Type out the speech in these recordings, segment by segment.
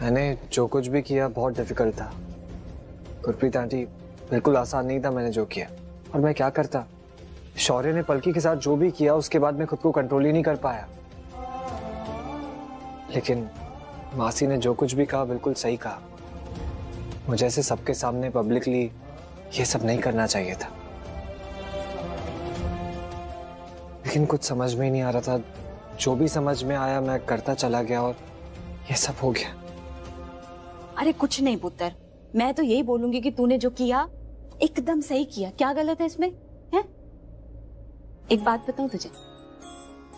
मैंने जो कुछ भी किया बहुत डिफिकल्ट था गुरप्रीत आंटी, बिल्कुल आसान नहीं था मैंने जो किया। और मैं क्या करता, शौर्य ने पलकी के साथ जो भी किया उसके बाद मैं खुद को कंट्रोल ही नहीं कर पाया। लेकिन मासी ने जो कुछ भी कहा बिल्कुल सही कहा। मुझे ऐसे सबके सामने पब्लिकली ये सब नहीं करना चाहिए था। लेकिन कुछ समझ में ही नहीं आ रहा था, जो भी समझ में आया मैं करता चला गया और ये सब हो गया। अरे कुछ नहीं पुत्र, मैं तो यही बोलूंगी कि तूने जो किया एकदम सही किया। क्या गलत है इसमें? है? एक बात बताऊं तुझे,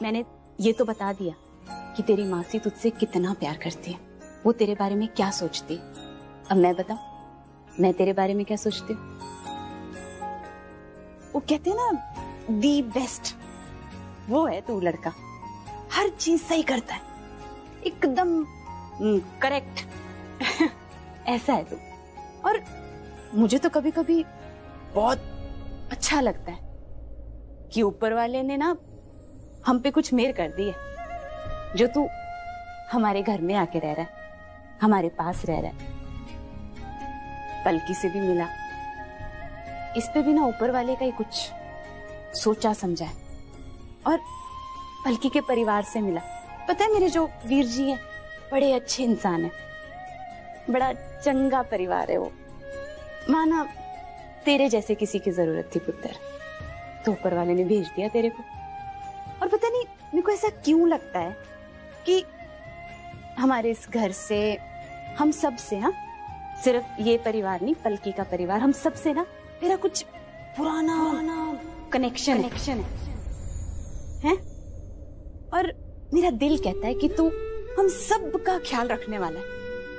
मैंने ये तो बता दिया कि तेरी मासी तुझसे कितना प्यार करती है, वो तेरे बारे में क्या सोचती है। अब मैं बताऊं, मैं तेरे बारे में क्या सोचती हूँ? वो कहते हैं ना, दी बेस्ट, वो है तू लड़का। हर चीज सही करता है, एकदम करेक्ट। ऐसा है तू। और मुझे तो कभी कभी बहुत अच्छा लगता है कि ऊपर वाले ने ना हम पे कुछ मेहर कर दी है, जो तू हमारे घर में आके रह रहा है, हमारे पास रह रहा है, पलकी से भी मिला। इस पे भी ना ऊपर वाले का ही कुछ सोचा समझा है। और पलकी के परिवार से मिला। पता है मेरे जो वीर जी हैं, बड़े अच्छे इंसान हैं, बड़ा चंगा परिवार है वो। माना तेरे जैसे किसी की जरूरत थी पुत्र, तो ऊपर वाले ने भेज दिया तेरे को। और पता नहीं मेरे को ऐसा क्यों लगता है कि हमारे इस घर से, हम सब से, हाँ सिर्फ ये परिवार नहीं, पलकी का परिवार, हम सब से ना तेरा कुछ पुराना कनेक्शन है। और मेरा दिल कहता है कि तू हम सब का ख्याल रखने वाला है,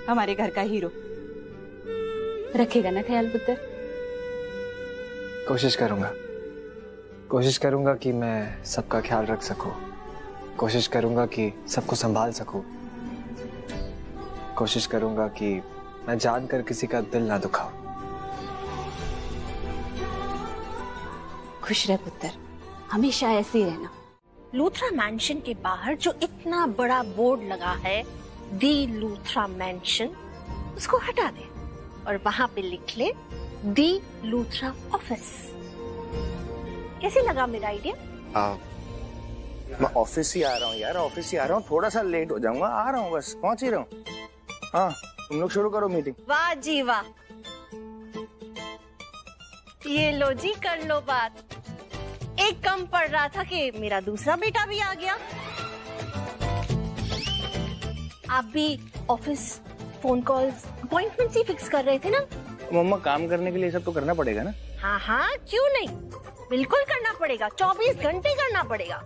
हमारे घर का हीरो। रखेगा ना ख्याल पुत्र? कोशिश करूंगा कि मैं सबका ख्याल रख सकूं। कोशिश करूंगा कि सबको संभाल सकूं। कोशिश करूंगा कि मैं जानकर किसी का दिल ना दुखाऊं। खुश रह पुत्र, हमेशा ऐसे ही रहना। लूथरा मैंशन के बाहर जो इतना बड़ा बोर्ड लगा है, दी लूथरा मैंशन, उसको हटा दे और वहां पे लिख ले दी लूथरा ऑफिस। कैसे लगा मेरा आइडिया? मैं ऑफिस ही आ रहा हूँ यार, ऑफिस ही आ रहा हूँ, थोड़ा सा लेट हो जाऊंगा, आ रहा हूँ, बस पहुंच ही रहा हूँ। हाँ तुम लोग शुरू करो मीटिंग। वाह जी वाह, ये लो जी, कर लो बात। एक कम पड़ रहा था कि मेरा दूसरा बेटा भी आ गया। आप भी ऑफिस फोन कॉल्स अपॉइंटमेंट्स ही फिक्स कर रहे थे ना? मम्मा काम करने के लिए सब तो करना पड़ेगा ना? हाँ हाँ, क्यों नहीं, बिल्कुल करना पड़ेगा, 24 घंटे करना पड़ेगा।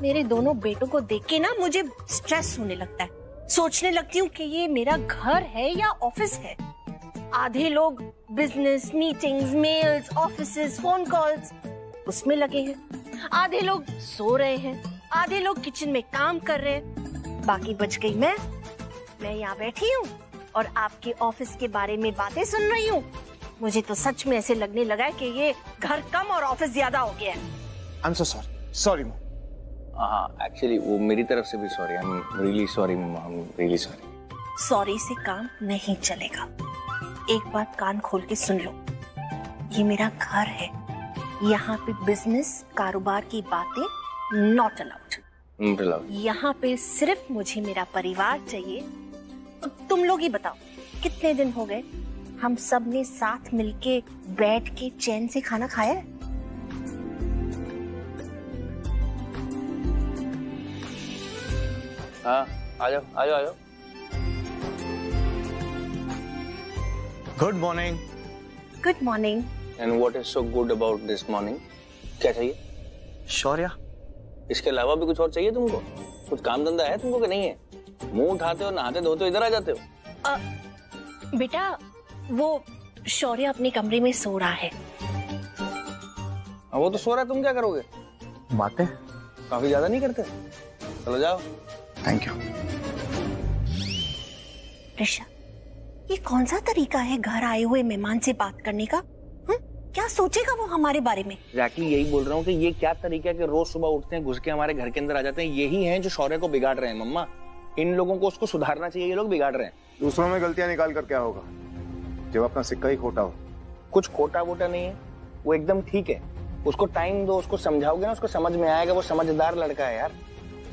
मेरे दोनों बेटों को देख के ना मुझे स्ट्रेस होने लगता है। सोचने लगती हूँ कि ये मेरा घर है या ऑफिस है। आधे लोग business meetings, mails, offices, phone calls उसमें लगे हैं, आधे लोग सो रहे हैं, आधे लोग किचन में काम कर रहे हैं, बाकी बच गई मैं यहाँ बैठी हूँ और आपके ऑफिस के बारे में बातें सुन रही हूँ। मुझे तो सच में ऐसे लगने लगा है कि ये घर कम और ऑफिस ज्यादा हो गया है। I am so sorry mom. हाँ एक्चुअली वो मेरी तरफ से भी sorry, I am really sorry मम्मा, I am really sorry. Sorry से काम नहीं चलेगा। एक बात कान खोल के सुन लो, ये मेरा घर है, यहाँ पे बिजनेस कारोबार की बातें नॉट अलाउड। यहाँ पे सिर्फ मुझे मेरा परिवार चाहिए। तुम लोग ही बताओ, कितने दिन हो गए हम सब ने साथ मिलके बैठ के चैन से खाना खाया है? हाँ आ जाओ। Good morning. Good morning. And what is so good about this morning? क्या चाहिए? शौर्य, इसके अलावा भी कुछ और चाहिए तुमको? कुछ काम धंधा है तुमको कि नहीं है? मुंह उठाते हो, नहाते धोते हो, इधर आ जाते हो। बेटा वो शौर्य अपने कमरे में सो रहा है। वो तो सो रहा है, तुम क्या करोगे? बातें काफी ज्यादा नहीं करते? चलो जाओ। Thank you. ऋषा, ये कौन सा तरीका है घर आए हुए मेहमान से बात करने का? क्या सोचेगा वो हमारे बारे में? एग्जैक्टली यही बोल रहा हूँ कि ये क्या तरीका है कि रोज सुबह उठते हैं, घुस के हमारे घर के अंदर आ जाते हैं। यही हैं जो शौर्य को बिगाड़ रहे हैं मम्मा। इन लोगों को उसको सुधारना चाहिए, ये लोग बिगाड़ रहे हैं। दूसरों में गलतियां निकाल कर क्या होगा जब अपना सिक्का ही खोटा हो? कुछ खोटा वोटा नहीं है, वो एकदम ठीक है। उसको टाइम दो, उसको समझाओगे ना, उसको समझ में आएगा। वो समझदार लड़का है यार,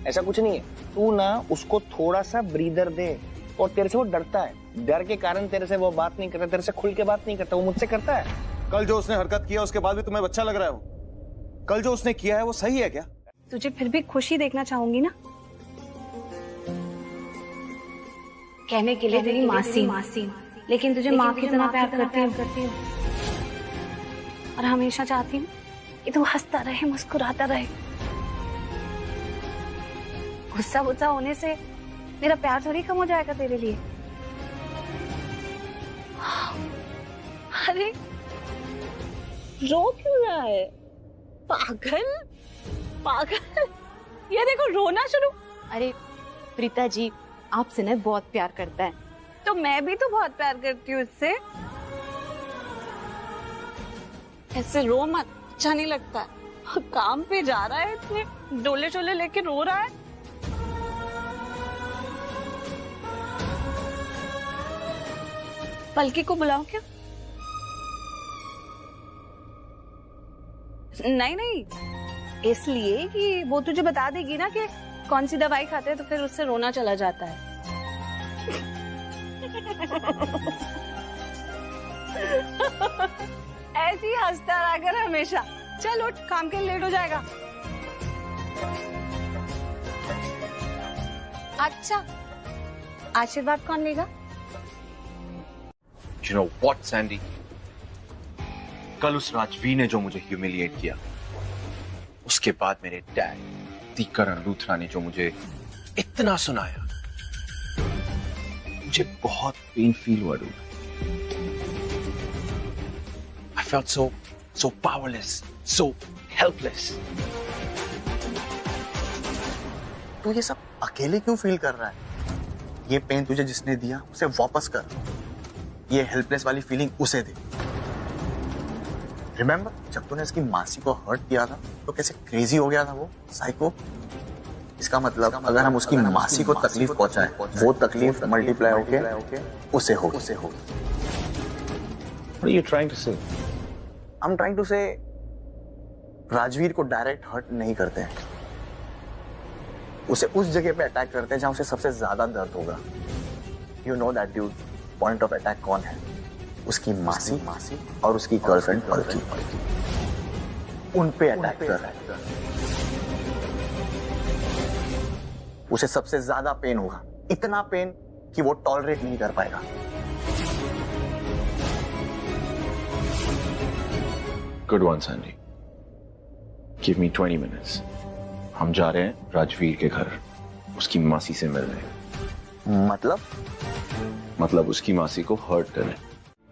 ऐसा कुछ नहीं है। तू ना उसको थोड़ा सा ब्रीदर दे। और तेरे से वो डरता है, डर के कारण तेरे से वो बात नहीं करता, तेरे से खुल के बात नहीं करता। वो मुझसे करता है। कल जो उसने हरकत किया उसके बाद भी तुम्हें बच्चा लग रहा है? वो कल जो उसने किया है वो सही है क्या? तुझे फिर भी खुशी देखना चाहूंगी ना। कहने के लिए तेरी मासी, लेकिन तुझे माँ की तरह प्यार करती हूँ और हमेशा चाहती हूँ कि तू हंसता रहे, मुस्कुराता रहे। गुस्सा गुस्सा होने से मेरा प्यार थोड़ी कम हो जाएगा तेरे लिए। अरे रो क्यों रहा है? पागल पागल, ये देखो रोना शुरू। अरे प्रीता जी आपसे ना बहुत प्यार करता है, तो मैं भी तो बहुत प्यार करती हूँ उससे। ऐसे रो मत, अच्छा नहीं लगता। काम पे जा रहा है, इतने डोले शोले लेके रो रहा है। पलकी को बुलाओ क्या? नहीं, इसलिए कि वो तुझे बता देगी ना कि कौन सी दवाई खाते हैं, तो फिर उससे रोना चला जाता है। ऐसे ही हंसता रहा कर हमेशा। चल उठ, काम के लेट हो जाएगा। अच्छा, आशीर्वाद कौन लेगा? You know what, Sandy? कल उस राजवीर ने जो मुझे ह्यूमिलिएट किया, उसके बाद मेरे डैड दीकरण लूथरा ने जो मुझे इतना सुनाया, मुझे बहुत पेन फील हुआ dude. I felt so powerless, so helpless. तू ये सब अकेले क्यों फील कर रहा है? ये पेन तुझे जिसने दिया उसे वापस कर। ये हेल्पलेस वाली फीलिंग उसे दे। रिमेम्बर जब तूने इसकी मासी को हर्ट किया था तो कैसे क्रेजी हो गया था वो साइको। इसका मतलब अगर हम उसकी मासी को तकलीफ पहुंचाएं, वो तकलीफ मल्टीप्लाई होके उसे हो। What are you trying to say? I'm trying to say Rajveer को डायरेक्ट हर्ट नहीं करते हैं, उसे उस जगह पे अटैक करते हैं जहां उसे सबसे ज्यादा दर्द होगा। You know that dude, point of attack कौन है? उसकी मासी और उसकी गर्लफ्रेंड पलकी। उन पे अटैक कर रहा है। उसे सबसे ज्यादा पेन होगा, इतना पेन कि वो टॉलरेट नहीं कर पाएगा। Good one, Sandy. Give me 20 minutes. हम जा रहे हैं राजवीर के घर, उसकी मासी से मिलने। मतलब उसकी मासी को हर्ट करें।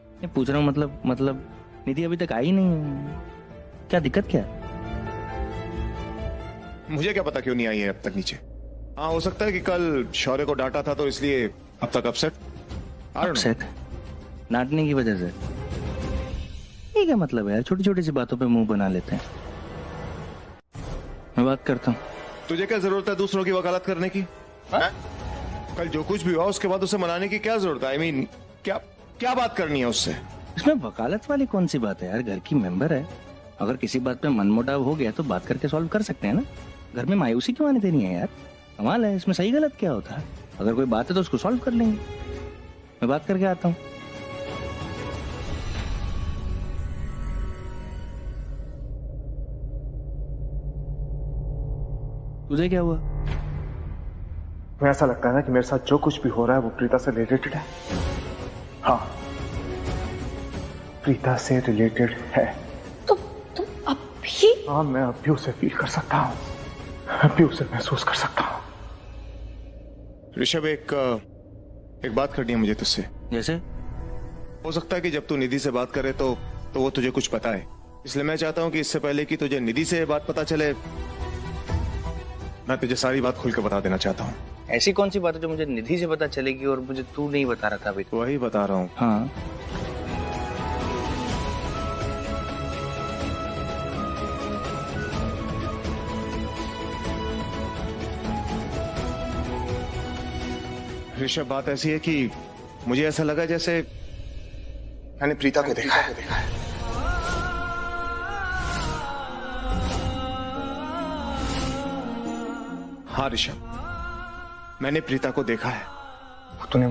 मैं पूछ रहा हूँ मतलब निधि अभी तक आई नहीं है, क्या दिक्कत क्या है? मुझे क्या पता क्यों नहीं आई है अब तक नीचे। हाँ हो सकता है कि कल शौर्य को डांटा था तो इसलिए अब तक अपसेट डांटने की वजह से। ये क्या मतलब है यार, छोटी छोटी सी बातों पे मुंह बना लेते हैं। मैं बात करता हूँ। तुझे क्या जरूरत है दूसरों की वकालत करने की? कल जो कुछ भी हुआ उसके बाद उसे मनाने की क्या जरूरत है? I mean, क्या बात करनी है उससे? इसमें वकालत वाली कौन सी बात है यार? घर की मेंबर है, अगर किसी बात पे मनमुटाव हो गया तो बात करके सॉल्व कर सकते हैं ना। घर में मायूसी क्यों आने देनी है यार? कमाल है, इसमें सही गलत क्या होता है? अगर कोई बात है तो उसको सॉल्व कर लेंगे। मैं बात करके आता हूँ। तुझे क्या हुआ? मुझे ऐसा लगता है ना कि मेरे साथ जो कुछ भी हो रहा है वो प्रीता से रिलेटेड है। हाँ, प्रीता से रिलेटेड है। तुम अभी? हाँ, मैं अभी उसे फील कर सकता हूँ, अभी उसे महसूस कर सकता हूँ। ऋषभ, एक बात करनी है मुझे तुझसे। जैसे? हो सकता है कि जब तू निधि से बात करे तो वो तुझे कुछ पता है, इसलिए मैं चाहता हूँ कि इससे पहले कि तुझे निधि से बात पता चले, मैं तुझे सारी बात खुल के बता देना चाहता हूँ। ऐसी कौन सी बात है जो मुझे निधि से पता चलेगी और मुझे तू नहीं बता रहा था अभी? वही बता रहा हूँ। हाँ, ऋषभ, बात ऐसी है कि मुझे ऐसा लगा जैसे मैंने प्रीता को देखा है। हाँ ऋषभ, मैंने प्रीता को देखा है। तूने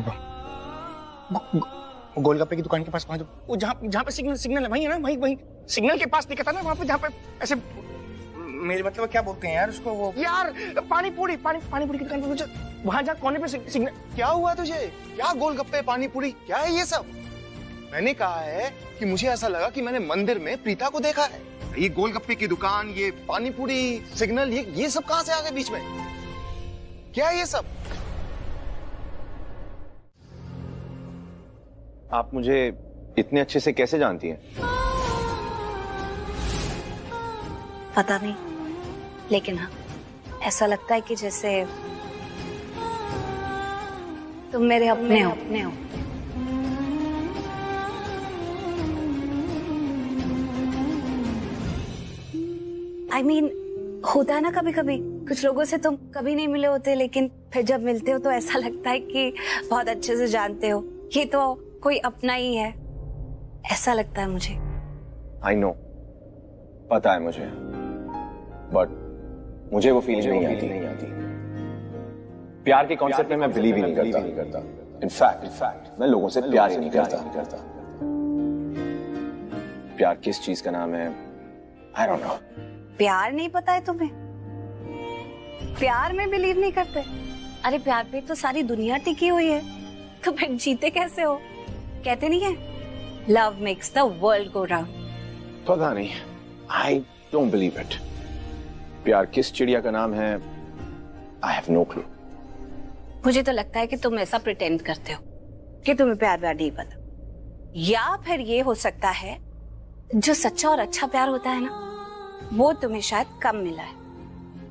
गोलगप्पे की दुकान के पास पहुंच, वो जहाँ पे सिग्नल है, वही है ना, वही सिग्नल के पास दिखा था ना, वहाँ पे जहाँ पे ऐसे, मेरे मतलब क्या बोलते हैं यार उसको, वो यार पानी पूरी की दुकान पे मुझे वहां जहाँ कोने पे सिग्नल। क्या हुआ तुझे? क्या गोलगप्पे, पानी पूरी, क्या है ये सब? मैंने कहा है कि मुझे ऐसा लगा कि मैंने मंदिर में प्रीता को देखा है। ये गोलगप्पे की दुकान, ये पानी पूरी, सिग्नल, ये सब कहां से आ गए बीच में? क्या है ये सब? आप मुझे इतने अच्छे से कैसे जानती हैं? पता नहीं, लेकिन हाँ, ऐसा लगता है कि जैसे तुम मेरे अपने हो। I mean, होता है ना कभी कभी, कुछ लोगों से तुम कभी नहीं मिले होते, लेकिन फिर जब मिलते हो तो ऐसा लगता है कि बहुत अच्छे से जानते हो, ये तो कोई अपना ही है, ऐसा लगता है मुझे। I know, पता है मुझे, बट मुझे वो फीलिंग नहीं आती। प्यार के कॉन्सेप्ट में मैं बिलीव ही नहीं करता। इनफैक्ट मैं लोगों से प्यार ही नहीं करता। प्यार किस चीज का नाम है, I don't know। प्यार नहीं पता है तुम्हें? प्यार में बिलीव नहीं करते? अरे प्यार पे तो सारी दुनिया टिकी हुई है, तो फिर जीते कैसे हो? कहते नहीं है, love makes the world go round. पता नहीं, I don't believe it। प्यार किस चिड़िया का नाम है, I have no clue। मुझे तो लगता है कि तुम ऐसा प्रिटेंड करते हो कि तुम्हें प्यार नहीं पता, या फिर ये हो सकता है जो सच्चा और अच्छा प्यार होता है ना, वो तुम्हें शायद कम मिला है,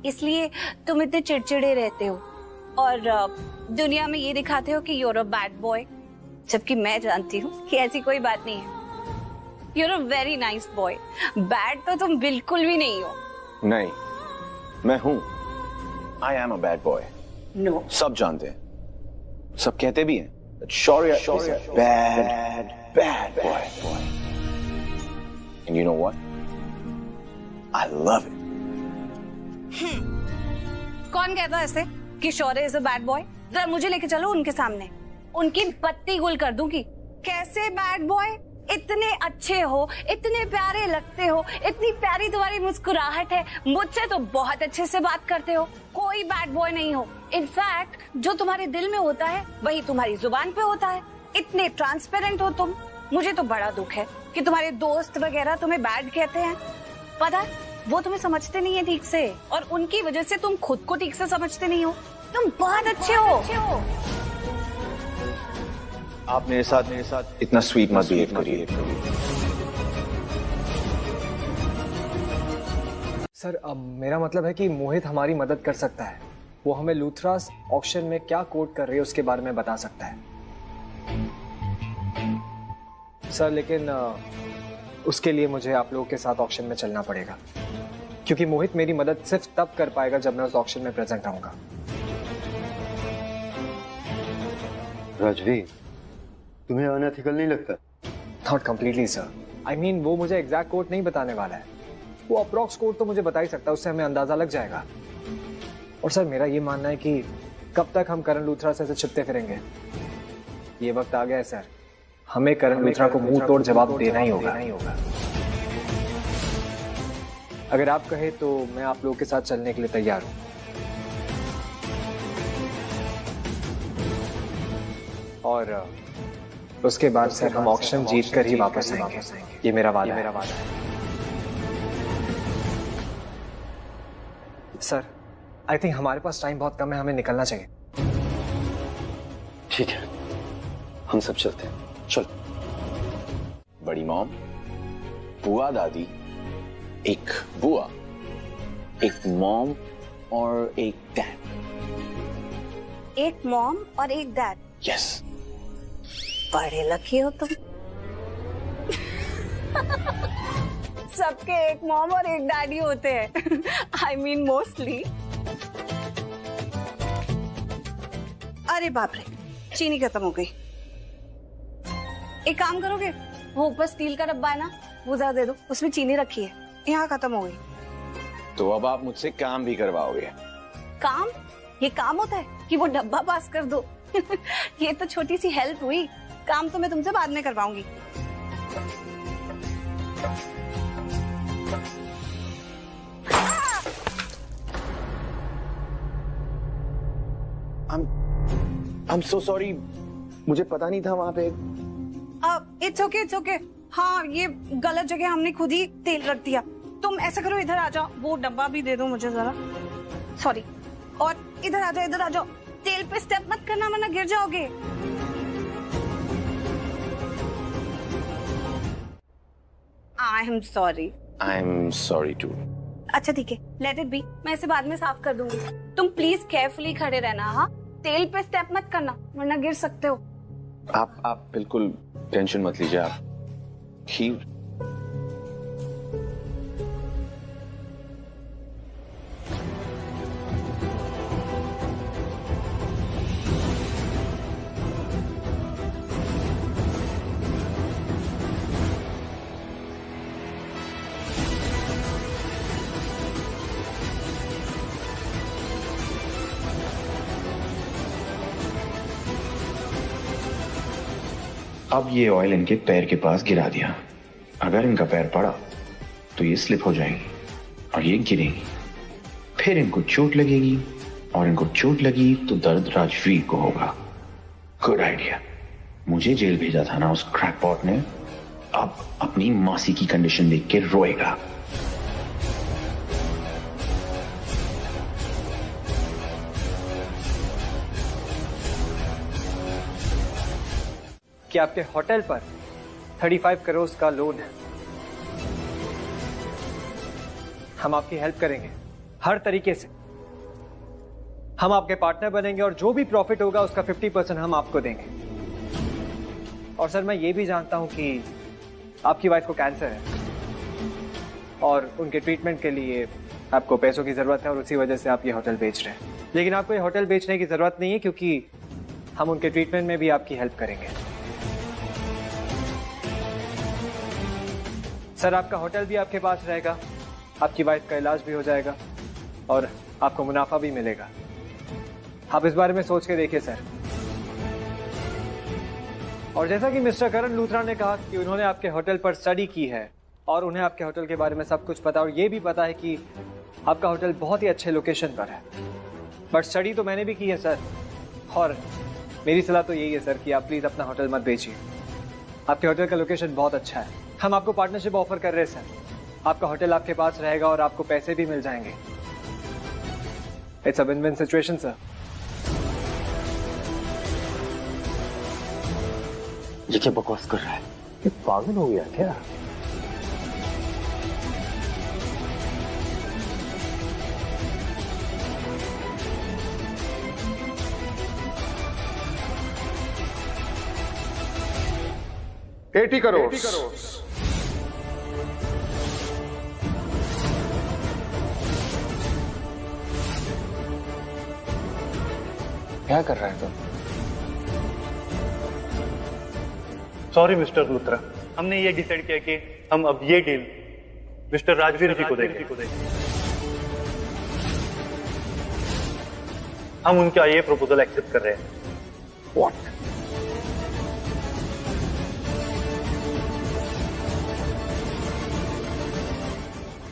इसलिए तुम इतने चिड़चिड़े रहते हो और दुनिया में ये दिखाते हो कि यूर अ बैड बॉय, जबकि मैं जानती हूँ कि ऐसी कोई बात नहीं है। You're a very nice boy, bad तो तुम बिल्कुल भी नहीं हो। नहीं, मैं हूँ, I am a bad boy। No। सब जानते हैं, सब कहते भी हैं, Shaurya is a bad boy। And you know what? I love it। कौन कहता है ऐसे कि शौर्य इज अ बैड बॉय? जरा मुझे लेके चलो उनके सामने, उनकी पत्ती गुल कर दूंगी। कैसे बैड बॉय? इतने अच्छे हो, इतने प्यारे लगते हो, इतनी प्यारी तुम्हारी मुस्कुराहट है, मुझसे तो बहुत अच्छे से बात करते हो, कोई बैड बॉय नहीं हो। इनफैक्ट जो तुम्हारे दिल में होता है वही तुम्हारी जुबान पे होता है, इतने ट्रांसपेरेंट हो तुम। मुझे तो बड़ा दुख है कि तुम्हारे दोस्त वगैरह तुम्हें बैड कहते हैं। पता है, वो तुम्हें समझते नहीं है ठीक से, और उनकी वजह से तुम खुद को ठीक से समझते नहीं हो। तुम बहुत अच्छे हो। आप मेरे साथ इतना स्वीट मत बिहेव करिए। सर, मेरा मतलब है कि मोहित हमारी मदद कर सकता है। वो हमें लूथरास ऑक्शन में क्या कोट कर रही है उसके बारे में बता सकता है सर, लेकिन उसके लिए मुझे आप लोगों के साथ ऑक्शन में चलना पड़ेगा, क्योंकि मोहित मेरी मदद सिर्फ तब कर पाएगा जब मैं उस ऑक्शन में प्रेजेंट रहूंगा। राजवीर, तुम्हें अनएथिकल नहीं लगता? Not completely sir. I mean, वो मुझे एग्जैक्ट कोड नहीं बताने वाला है, वो अप्रॉक्स कोड तो मुझे बता ही सकता है, उससे हमें अंदाजा लग जाएगा। और सर, मेरा ये मानना है कि कब तक हम करण लूथरा से छिपते फिरेंगे? ये वक्त आ गया है सर, हमें करण लूथरा को मुंह तोड़ जवाब देना ही होगा। अगर आप कहे तो मैं आप लोगों के साथ चलने के लिए तैयार हूं। और उसके बाद सर हम ऑक्शन जीत कर ही वापस आएंगे, ये मेरा वादा है। सर, आई थिंक हमारे पास टाइम बहुत कम है, हमें निकलना चाहिए। ठीक है, हम सब चलते हैं। चलो। बड़ी मॉम, बुआ दादी, एक बुआ, एक मॉम और एक डैड। एक मॉम और एक डैड? यस। बड़े लकी हो तुम। सबके एक मॉम और एक डैडी होते हैं। I mean mostly. अरे बाप रे, चीनी खत्म हो गई। एक काम करोगे, वो ऊपर स्टील का डब्बा है ना, वो जरा दे दो, उसमें चीनी रखी है, यहाँ खत्म हो गई। तो अब आप मुझसे काम भी करवाओगे? काम? ये काम होता है कि वो डब्बा पास कर दो? ये तो छोटी सी हेल्प हुई, काम तो मैं तुमसे बाद में करवाऊंगी। I'm so sorry, मुझे पता नहीं था वहां पे। It's okay, it's okay. हाँ, ये गलत जगह हमने खुद ही तेल रख दिया। तुम ऐसा करो, इधर आ जाओ, वो डब्बा भी दे दो मुझे जरा। सॉरी। और इधर आ जाओ, इधर आ जाओ। तेल पे स्टेप मत करना वरना गिर जाओगे। I am sorry. I am sorry too. अच्छा ठीक है, लेट इट बी, मैं इसे बाद में साफ कर दूंगी। तुम प्लीज केयरफुली खड़े रहना। हाँ, तेल पे स्टेप मत करना वरना गिर सकते हो। आप बिल्कुल टेंशन मत लीजिए। आप खीर अब ये ऑयल इनके पैर के पास गिरा दिया। अगर इनका पैर पड़ा तो ये स्लिप हो जाएंगी और ये गिरेंगी, फिर इनको चोट लगेगी और इनको चोट लगी तो दर्द राजवीर को होगा। Good idea. मुझे जेल भेजा था ना उस क्रैकपॉट ने, अब अपनी मासी की कंडीशन देख के रोएगा। कि आपके होटल पर 35 करोड़ का लोन है। हम आपकी हेल्प करेंगे हर तरीके से। हम आपके पार्टनर बनेंगे और जो भी प्रॉफिट होगा उसका 50% हम आपको देंगे। और सर, मैं ये भी जानता हूं कि आपकी वाइफ को कैंसर है और उनके ट्रीटमेंट के लिए आपको पैसों की जरूरत है और उसी वजह से आप ये होटल बेच रहे हैं। लेकिन आपको ये होटल बेचने की जरूरत नहीं है क्योंकि हम उनके ट्रीटमेंट में भी आपकी हेल्प करेंगे। सर, आपका होटल भी आपके पास रहेगा, आपकी वाइफ का इलाज भी हो जाएगा और आपको मुनाफा भी मिलेगा। आप इस बारे में सोच के देखिए सर। और जैसा कि मिस्टर करण लूथरा ने कहा कि उन्होंने आपके होटल पर स्टडी की है और उन्हें आपके होटल के बारे में सब कुछ पता, और ये भी पता है कि आपका होटल बहुत ही अच्छे लोकेशन पर है। बट स्टडी तो मैंने भी की है सर, और मेरी सलाह तो यही है सर कि आप प्लीज अपना होटल मत बेचिए। आपके होटल का लोकेशन बहुत अच्छा है। हम आपको पार्टनरशिप ऑफर कर रहे हैं सर। आपका होटल आपके पास रहेगा और आपको पैसे भी मिल जाएंगे। It's a win win situation sir. ये क्या बकवास कर रहा है? ये पागल हो गया क्या? $80 करोड़। क्या कर रहा है तुम? सॉरी मिस्टर लूथरा, हमने ये डिसाइड किया कि हम अब ये डील मिस्टर राजवीर जी को देंगे। हम उनका ये प्रपोजल एक्सेप्ट कर रहे हैं। What?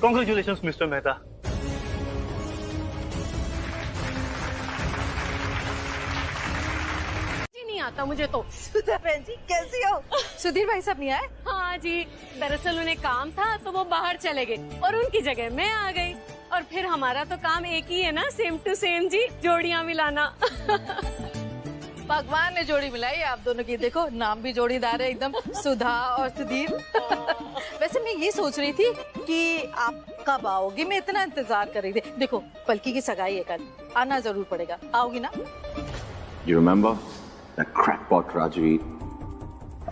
Congratulations mister Mehta. नहीं आता मुझे तो। सुधा बहन जी कैसी हो? सुधीर भाई साहब नहीं आए? हाँ जी, दरअसल उन्हें काम था तो वो बाहर चले गए और उनकी जगह मैं आ गई। और फिर हमारा तो काम एक ही है ना, सेम टू सेम जी, जोड़ियां मिलाना। भगवान ने जोड़ी मिलाई आप दोनों की। देखो नाम भी जोड़ीदार है एकदम, सुधा और सुधीर। वैसे मैं ये सोच रही थी कि आप कब आओगी, मैं इतना इंतजार कर रही थी। देखो पलकी की सगाई है कल, आना जरूर पड़ेगा। आओगी ना? You remember that crackpot Rajveer?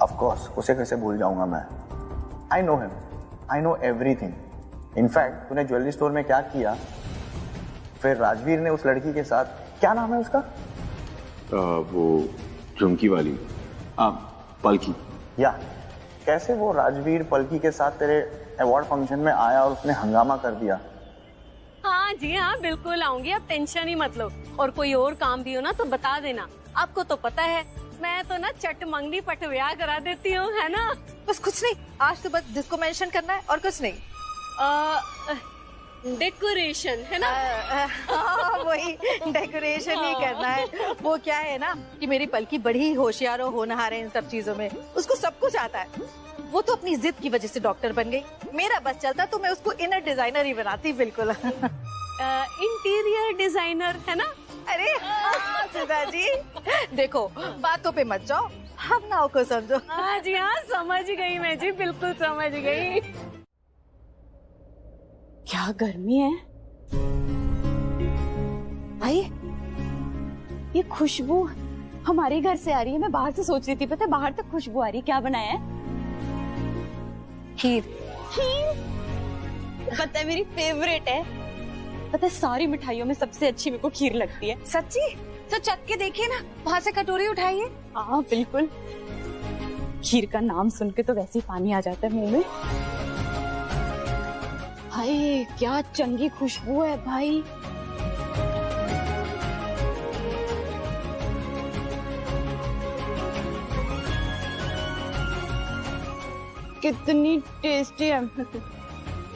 Of course, उसे कैसे भूल जाऊंगा मैं? I know him, I know everything. In fact, तूने ज्वेलरी स्टोर में क्या किया, फिर राजवीर ने उस लड़की के साथ, क्या नाम है उसका? वो झुमकी वाली पलकी। या कैसे वो राजवीर पलकी के साथ तेरे अवार्ड फंक्शन में आया और उसने हंगामा कर दिया? हाँ जी हाँ, बिल्कुल आऊंगी, आप टेंशन ही मत लो। और कोई और काम भी हो ना तो बता देना, आपको तो पता है मैं तो ना चट मंगनी पट ब्याह करा देती हूँ, है ना। बस कुछ नहीं, आज तो बस जिसको मेंशन करना है और कुछ नहीं। डेकोरेशन है ना। वही डेकोरेशन ही करना है। वो क्या है ना कि मेरी पलकी बड़ी होशियार और होनहार है इन सब चीजों में, उसको सब कुछ आता है। वो तो अपनी जिद की वजह से डॉक्टर बन गई, मेरा बस चलता तो मैं उसको इनर डिजाइनर ही बनाती। बिल्कुल इंटीरियर डिजाइनर है ना। अरे सुधा जी देखो, बातों पे मत जाओ, भावनाओं को समझो। हाँ जी हाँ, समझ गई मैं जी, बिल्कुल समझ गई। क्या गर्मी है भाई, ये खुशबू हमारे घर से आ रही है। मैं बाहर से सोच रही थी, पता है बाहर तक खुशबू आ रही है। क्या बनाया है? खीर। खीर पता है मेरी फेवरेट है। पता है सारी मिठाइयों में सबसे अच्छी मेरे को खीर लगती है। सच्ची? तो चख के देखिए ना, वहां से कटोरी उठाइए। हाँ बिल्कुल। खीर का नाम सुन के तो वैसे ही पानी आ जाता है मुंह में। भाई क्या चंगी खुशबू है भाई। कितनी टेस्टी है।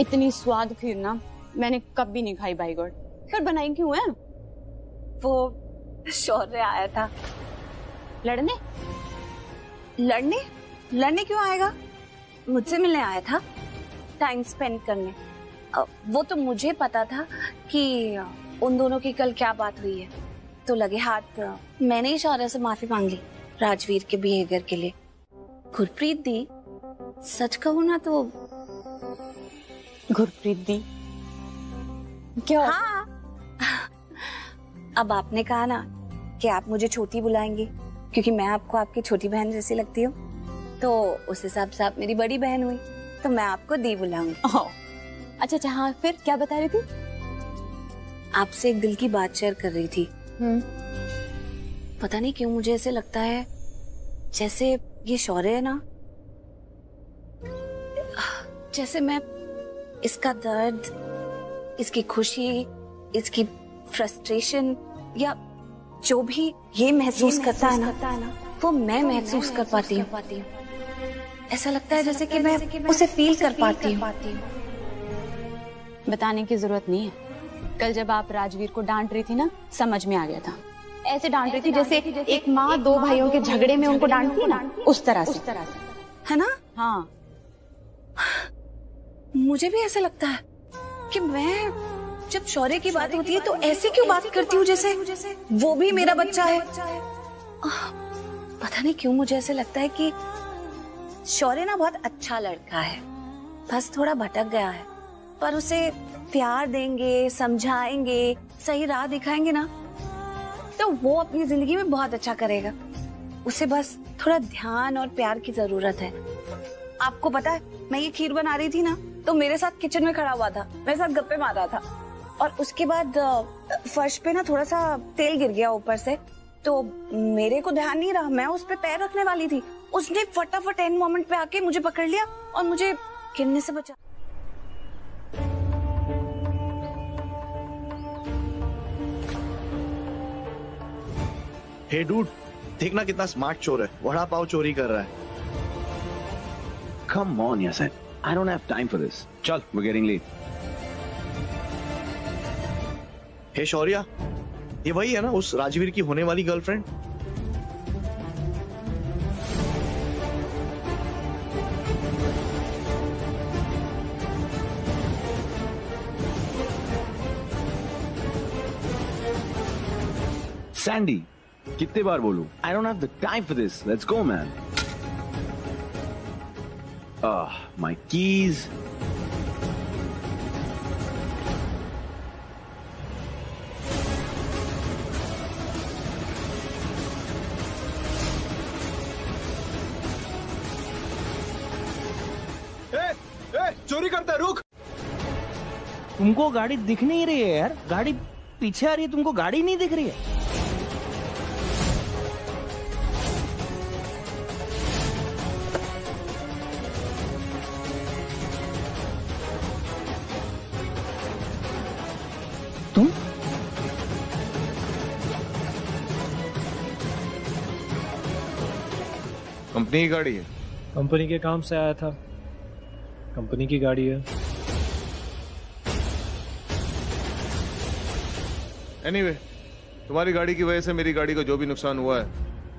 इतनी स्वाद खीर ना मैंने कभी नहीं खाई बाई गॉड। पर बनाई क्यों है? वो शौर्य आया था लड़ने। लड़ने लड़ने क्यों आएगा? मुझसे मिलने आया था, टाइम स्पेंड करने। वो तो मुझे पता था कि उन दोनों की कल क्या बात हुई है, तो लगे हाथ मैंने ही शौर्य से माफी मांग ली राजवीर के बिहेवियर के लिए। गुरप्रीत दी, सच कहूँ ना तो गुरप्रीत दी क्या? हाँ अब आपने कहा ना कि आप मुझे छोटी बुलाएंगी क्योंकि मैं आपको आपकी छोटी बहन जैसी लगती हूँ, तो उस हिसाब से आप मेरी बड़ी बहन हुई, तो मैं आपको दी बुलाऊंगी। अच्छा हाँ, फिर क्या बता रही थी? आपसे एक दिल की बात शेयर कर रही थी। पता नहीं क्यों मुझे ऐसे लगता है जैसे ये शौर्य है ना, जैसे मैं इसका दर्द, इसकी खुशी, इसकी फ्रस्ट्रेशन या जो भी ये महसूस करता है ना, वो मैं महसूस कर पाती हूँ। ऐसा लगता है जैसे कि मैं उसे फील कर पाती हूँ। बताने की जरूरत नहीं है। कल जब आप राजवीर को डांट रही थी ना, समझ में आ गया था। ऐसे डांट रही थी जैसे एक माँ दो भाइयों के झगड़े में उनको डांटती है ना, उस तरह से है ना। हाँ मुझे भी ऐसा लगता है कि मैं जब शौर्य की बात होती है तो ऐसे क्यों बात करती हूँ जैसे वो भी मेरा बच्चा है। पता नहीं क्यों मुझे ऐसे लगता है कि शौर्य ना बहुत अच्छा लड़का है, बस थोड़ा भटक गया है, पर उसे प्यार देंगे, समझाएंगे, सही राह दिखाएंगे ना, तो वो अपनी जिंदगी में बहुत अच्छा करेगा। उसे बस थोड़ा ध्यान और प्यार की जरूरत है। आपको पता है मैं ये खीर बना रही थी ना, तो मेरे साथ किचन में खड़ा हुआ था, मेरे साथ गप्पे मार रहा था, और उसके बाद फर्श पे ना थोड़ा सा तेल गिर गया ऊपर से, तो मेरे को ध्यान नहीं रहा, मैं उस पे पैर रखने वाली थी, उसने फटाफट एंड मोमेंट पे आके मुझे पकड़ लिया और मुझे गिरने से बचा। हे डूड, देखना कितना स्मार्ट चोर है, वड़ा पाव चोरी कर रहा है। Come on, Yasin. I don't have time for this. चल, we're getting late. हे शौर्या, ये वही है ना उस राजवीर की होने वाली गर्लफ्रेंड? Sandy, कितने बार बोलूं? I don't have the time for this. Let's go, man. My keys. चोरी करता है, रुक। तुमको गाड़ी दिख नहीं रही है यार, गाड़ी पीछे आ रही है, तुमको गाड़ी नहीं दिख रही है। कंपनी की गाड़ी है? कंपनी के काम से आया था, कंपनी की गाड़ी है। एनीवे, तुम्हारी गाड़ी की वजह से मेरी गाड़ी को जो भी नुकसान हुआ है,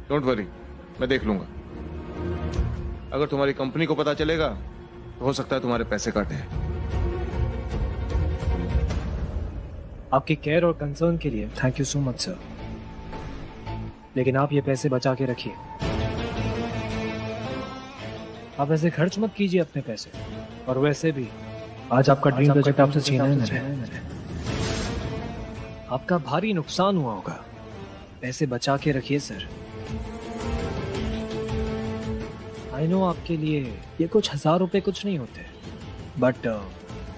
डोंट वरी, मैं देख लूंगा। अगर तुम्हारी कंपनी को पता चलेगा तो हो सकता है तुम्हारे पैसे काटे। आपकी केयर और कंसर्न के लिए thank you so much sir, लेकिन आप ये पैसे बचा के रखिए। आप ऐसे खर्च मत कीजिए अपने पैसे, और वैसे भी आज आपका ड्रीम प्रोजेक्ट आपसे छीना है मैंने। आपका भारी नुकसान हुआ होगा, पैसे बचा के रखिए सर। आई नो आपके लिए ये कुछ 1000 रुपए कुछ नहीं होते, बट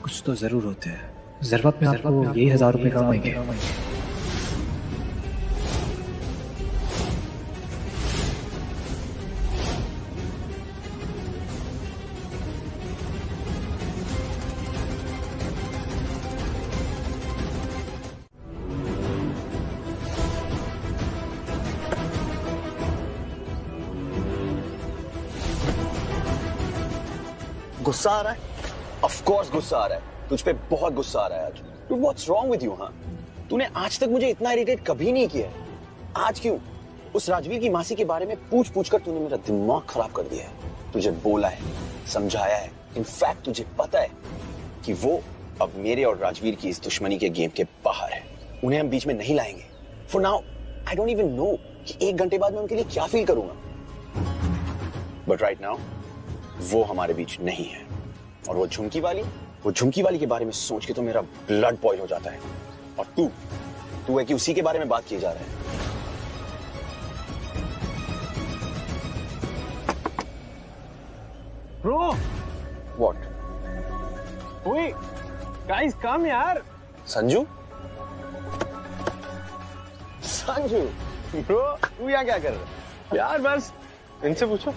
कुछ तो जरूर होते हैं। जरूरत में आपको यही 1000 रुपए काम आएंगे। गुस्सा आ रहा है? ऑफ कोर्स गुस्सा आ रहा है, तुझ पे बहुत गुस्सा आ रहा है आज। Dude, what's wrong with you, हाँ? तूने आज तक मुझे इतना इरिटेट कभी नहीं किया है। आज क्यों? उस राजवीर की मासी के बारे में पूछ कर तूने मेरा दिमाग खराब कर दिया है। तुझे बोला है, समझाया है, इनफैक्ट तुझे पता है कि वो अब मेरे और राजवीर की इस दुश्मनी के गेम के बाहर है। उन्हें हम बीच में नहीं लाएंगे। For now I don't even know कि 1 घंटे बाद मैं उनके लिए क्या फील करूंगा। बट राइट नाउ वो हमारे बीच नहीं है। और वो झुमकी वाली के बारे में सोच के तो मेरा ब्लड बॉयल हो जाता है। और तू है कि उसी के बारे में बात किए जा रहा है। Bro, what? ओए गाइस कम यार। संजू ब्रो, तू यहाँ क्या कर रहा है? यार बस इनसे पूछो।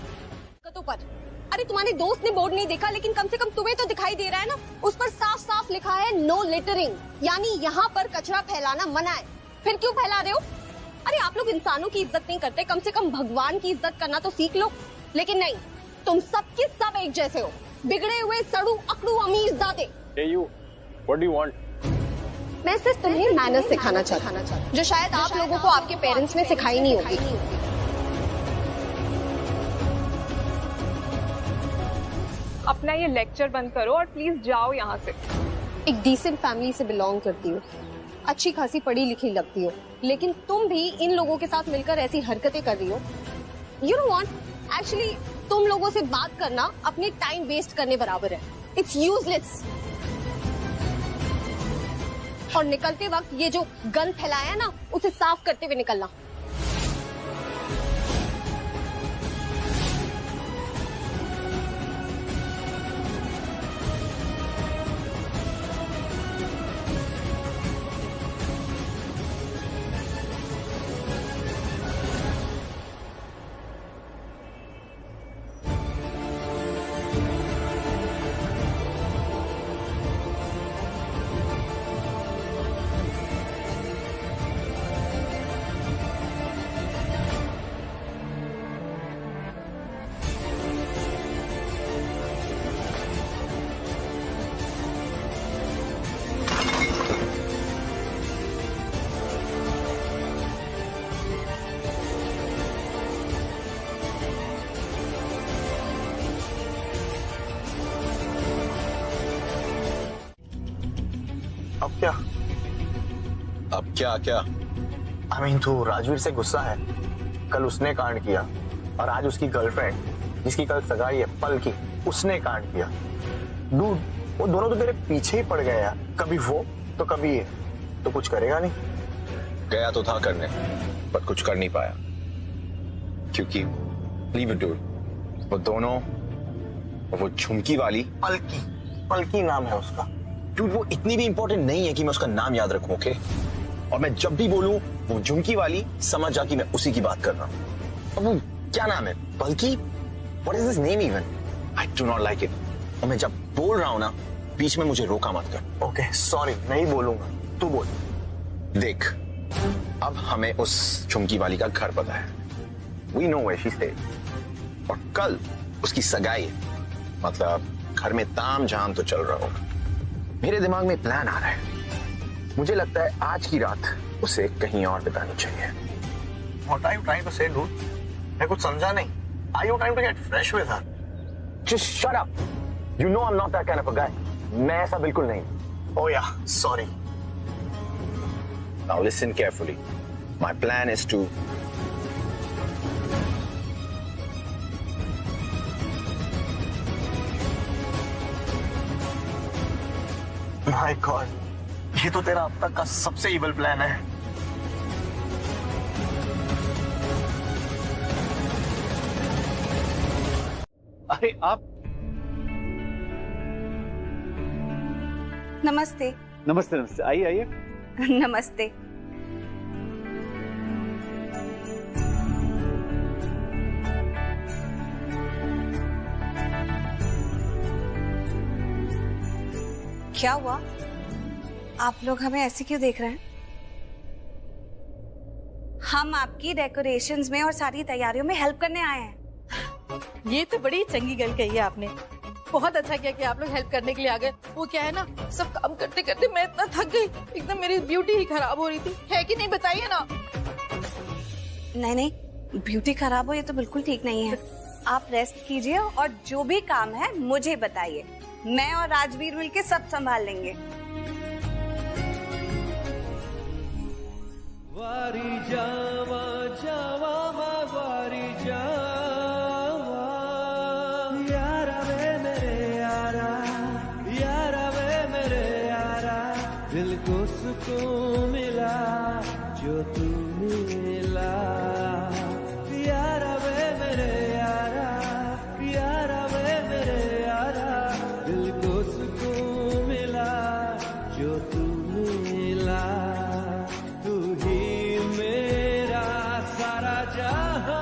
तो पर अरे तुम्हारे दोस्त ने बोर्ड नहीं देखा, लेकिन कम से कम तुम्हें तो दिखाई दे रहा है ना। उस पर साफ साफ लिखा है नो लिटरिंग, यानी यहाँ पर कचरा फैलाना मना है। फिर क्यों फैला रहे हो? अरे आप लोग इंसानों की इज्जत नहीं करते, कम से कम भगवान की इज्जत करना तो सीख लो। लेकिन नहीं, तुम सबके सब एक जैसे हो, बिगड़े हुए सड़ू अकड़ू अमीर दादे। Hey you, what do you want? मैं सिर्फ तुम्हें मैनर्स सिखाना चाहती हूँ, जो शायद आप लोगों को आपके पेरेंट्स ने सिखाई नहीं होगी। अपना ये लेक्चर बंद करो और प्लीज जाओ यहाँ से। एक डिसेंट फैमिली से बिलोंग करती हो, अच्छी खासी पढ़ी लिखी लगती हो, लेकिन तुम भी इन लोगों के साथ मिलकर ऐसी हरकतें कर रही हो। यू नो व्हाट, एक्चुअली तुम लोगों से बात करना अपनी टाइम वेस्ट करने बराबर है। It's useless. और निकलते वक्त ये जो गंद फैलाया ना, उसे साफ करते हुए निकलना। अब क्या? I mean, तू राजवीर से गुस्सा है। कल उसने कांड किया, और आज उसकी गर्लफ्रेंड जिसकी कल सगाई है पलकी, उसने कांड किया। डूड, वो दोनों तो तेरे पीछे ही पड़ गए यार। कभी वो तो कभी ये। तो कुछ करेगा नहीं? गया तो था करने, पर कुछ कर नहीं पाया, क्योंकि लीव इट डूड, वो दोनों, वो झुमकी वाली, पलकी नाम है उसका। डूड, वो इतनी भी इंपॉर्टेंट नहीं है कि मैं उसका नाम याद रखूं, ओके? और मैं जब भी बोलूं वो झुमकी वाली, समझ जा कि मैं उसी की बात कर रहा हूं। अब वो क्या नाम है? बल्कि? What is this name even? I do not like it. और मैं जब बोल रहा हूं ना, बीच में मुझे रोका मत कर। ओके सॉरी, नहीं बोलूंगा, तू बोल। देख, अब हमें उस झुमकी वाली का घर पता है। We know where she stays. और कल उसकी सगाई है। मतलब घर में ताम झाम तो चल रहा होगा। मेरे दिमाग में प्लान आ रहा है। मुझे लगता है आज की रात उसे कहीं और बितानी चाहिए। What are you trying to say, dude? मैं कुछ समझा नहीं। Are you trying to get fresh with her? Just shut up. You know I'm not that kind of a guy. मैं ऐसा बिल्कुल नहीं। Oh yeah, sorry. Now listen carefully. My plan is to My God, ये तो तेरा अब तक का सबसे इवल प्लान है। अरे आप। नमस्ते। नमस्ते नमस्ते, आइए आइए। नमस्ते। क्या हुआ? आप लोग हमें ऐसे क्यों देख रहे हैं? हम आपकी डेकोरेशंस में और सारी तैयारियों में हेल्प करने आए हैं। ये तो बड़ी चंगी गल कही है आपने। बहुत अच्छा किया कि आप लोग हेल्प करने के लिए आ गए। वो क्या है ना, सब काम करते करते मैं इतना थक गई, एकदम मेरी ब्यूटी ही खराब हो रही थी। है कि नहीं, बताइए ना। नहीं नहीं, ब्यूटी खराब हो ये तो बिल्कुल ठीक नहीं है। आप रेस्ट कीजिए और जो भी काम है मुझे बताइए। मैं और राजवीर मिलके सब संभाल लेंगे। वारी जावा जावा वारी जावा, यारा वे मेरे यारा, यारा वे मेरे यारा, दिल को सुकून मिला जो तू मिला। यारा वे मेरे यारा, यारा वे मेरे यारा, दिल को सुकून मिला जो तू मिला। तू ही मेरा सारा जहां,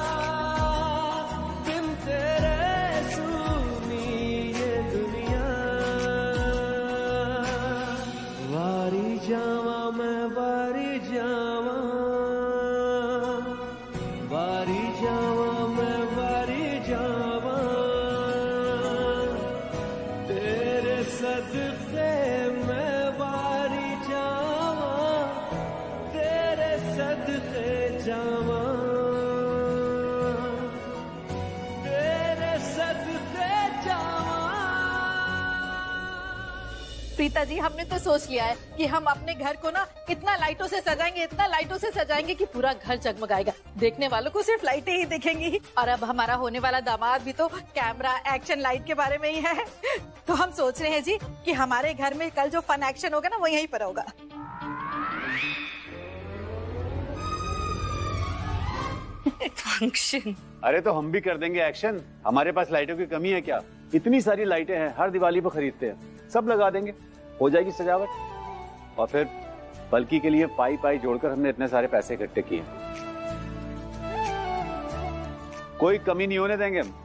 बिन तेरे सुनी ये दुनिया। वारी जावा मैं वारी जावा, वारी जावा मैं वारी जावा, तेरे सदके मैं वारी जावा, तेरे सदके जावा, तेरे सदके जावा। प्रीता जी, हमने तो सोच लिया है कि हम अपने घर को ना इतना लाइटों से सजाएंगे, इतना लाइटों से सजाएंगे कि पूरा घर जगमगाएगा। देखने वालों को सिर्फ लाइटें ही दिखेंगी। और अब हमारा होने वाला दामाद भी तो कैमरा एक्शन लाइट के बारे में ही है। तो हम सोच रहे हैं जी कि हमारे घर में कल जो फन एक्शन होगा ना वो यहीं पर होगा। फंक्शन। अरे तो हम भी कर देंगे एक्शन। हमारे पास लाइटों की कमी है क्या? इतनी सारी लाइटें हैं, हर दिवाली पर खरीदते हैं, सब लगा देंगे, हो जाएगी सजावट। और फिर पलकी के लिए पाई पाई जोड़कर हमने इतने सारे पैसे इकट्ठे किए, कोई कमी नहीं होने देंगे हम।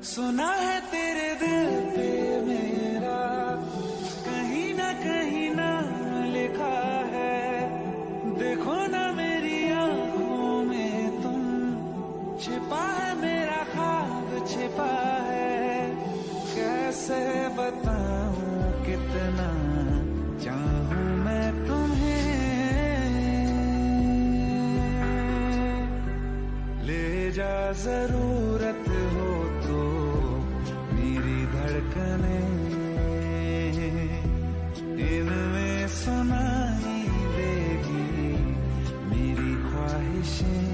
सुना है तेरे दिल पे मेरा कहीं ना लिखा है। देखो ना मेरी आंखों में तुम, छिपा है मेरा ख्वाब छिपा है। कैसे बताऊं कितना चाहूं मैं तुम्हें, ले जा जरूरत हो तो मेरी धड़कने, इनमें सुनाई देगी मेरी ख्वाहिशें।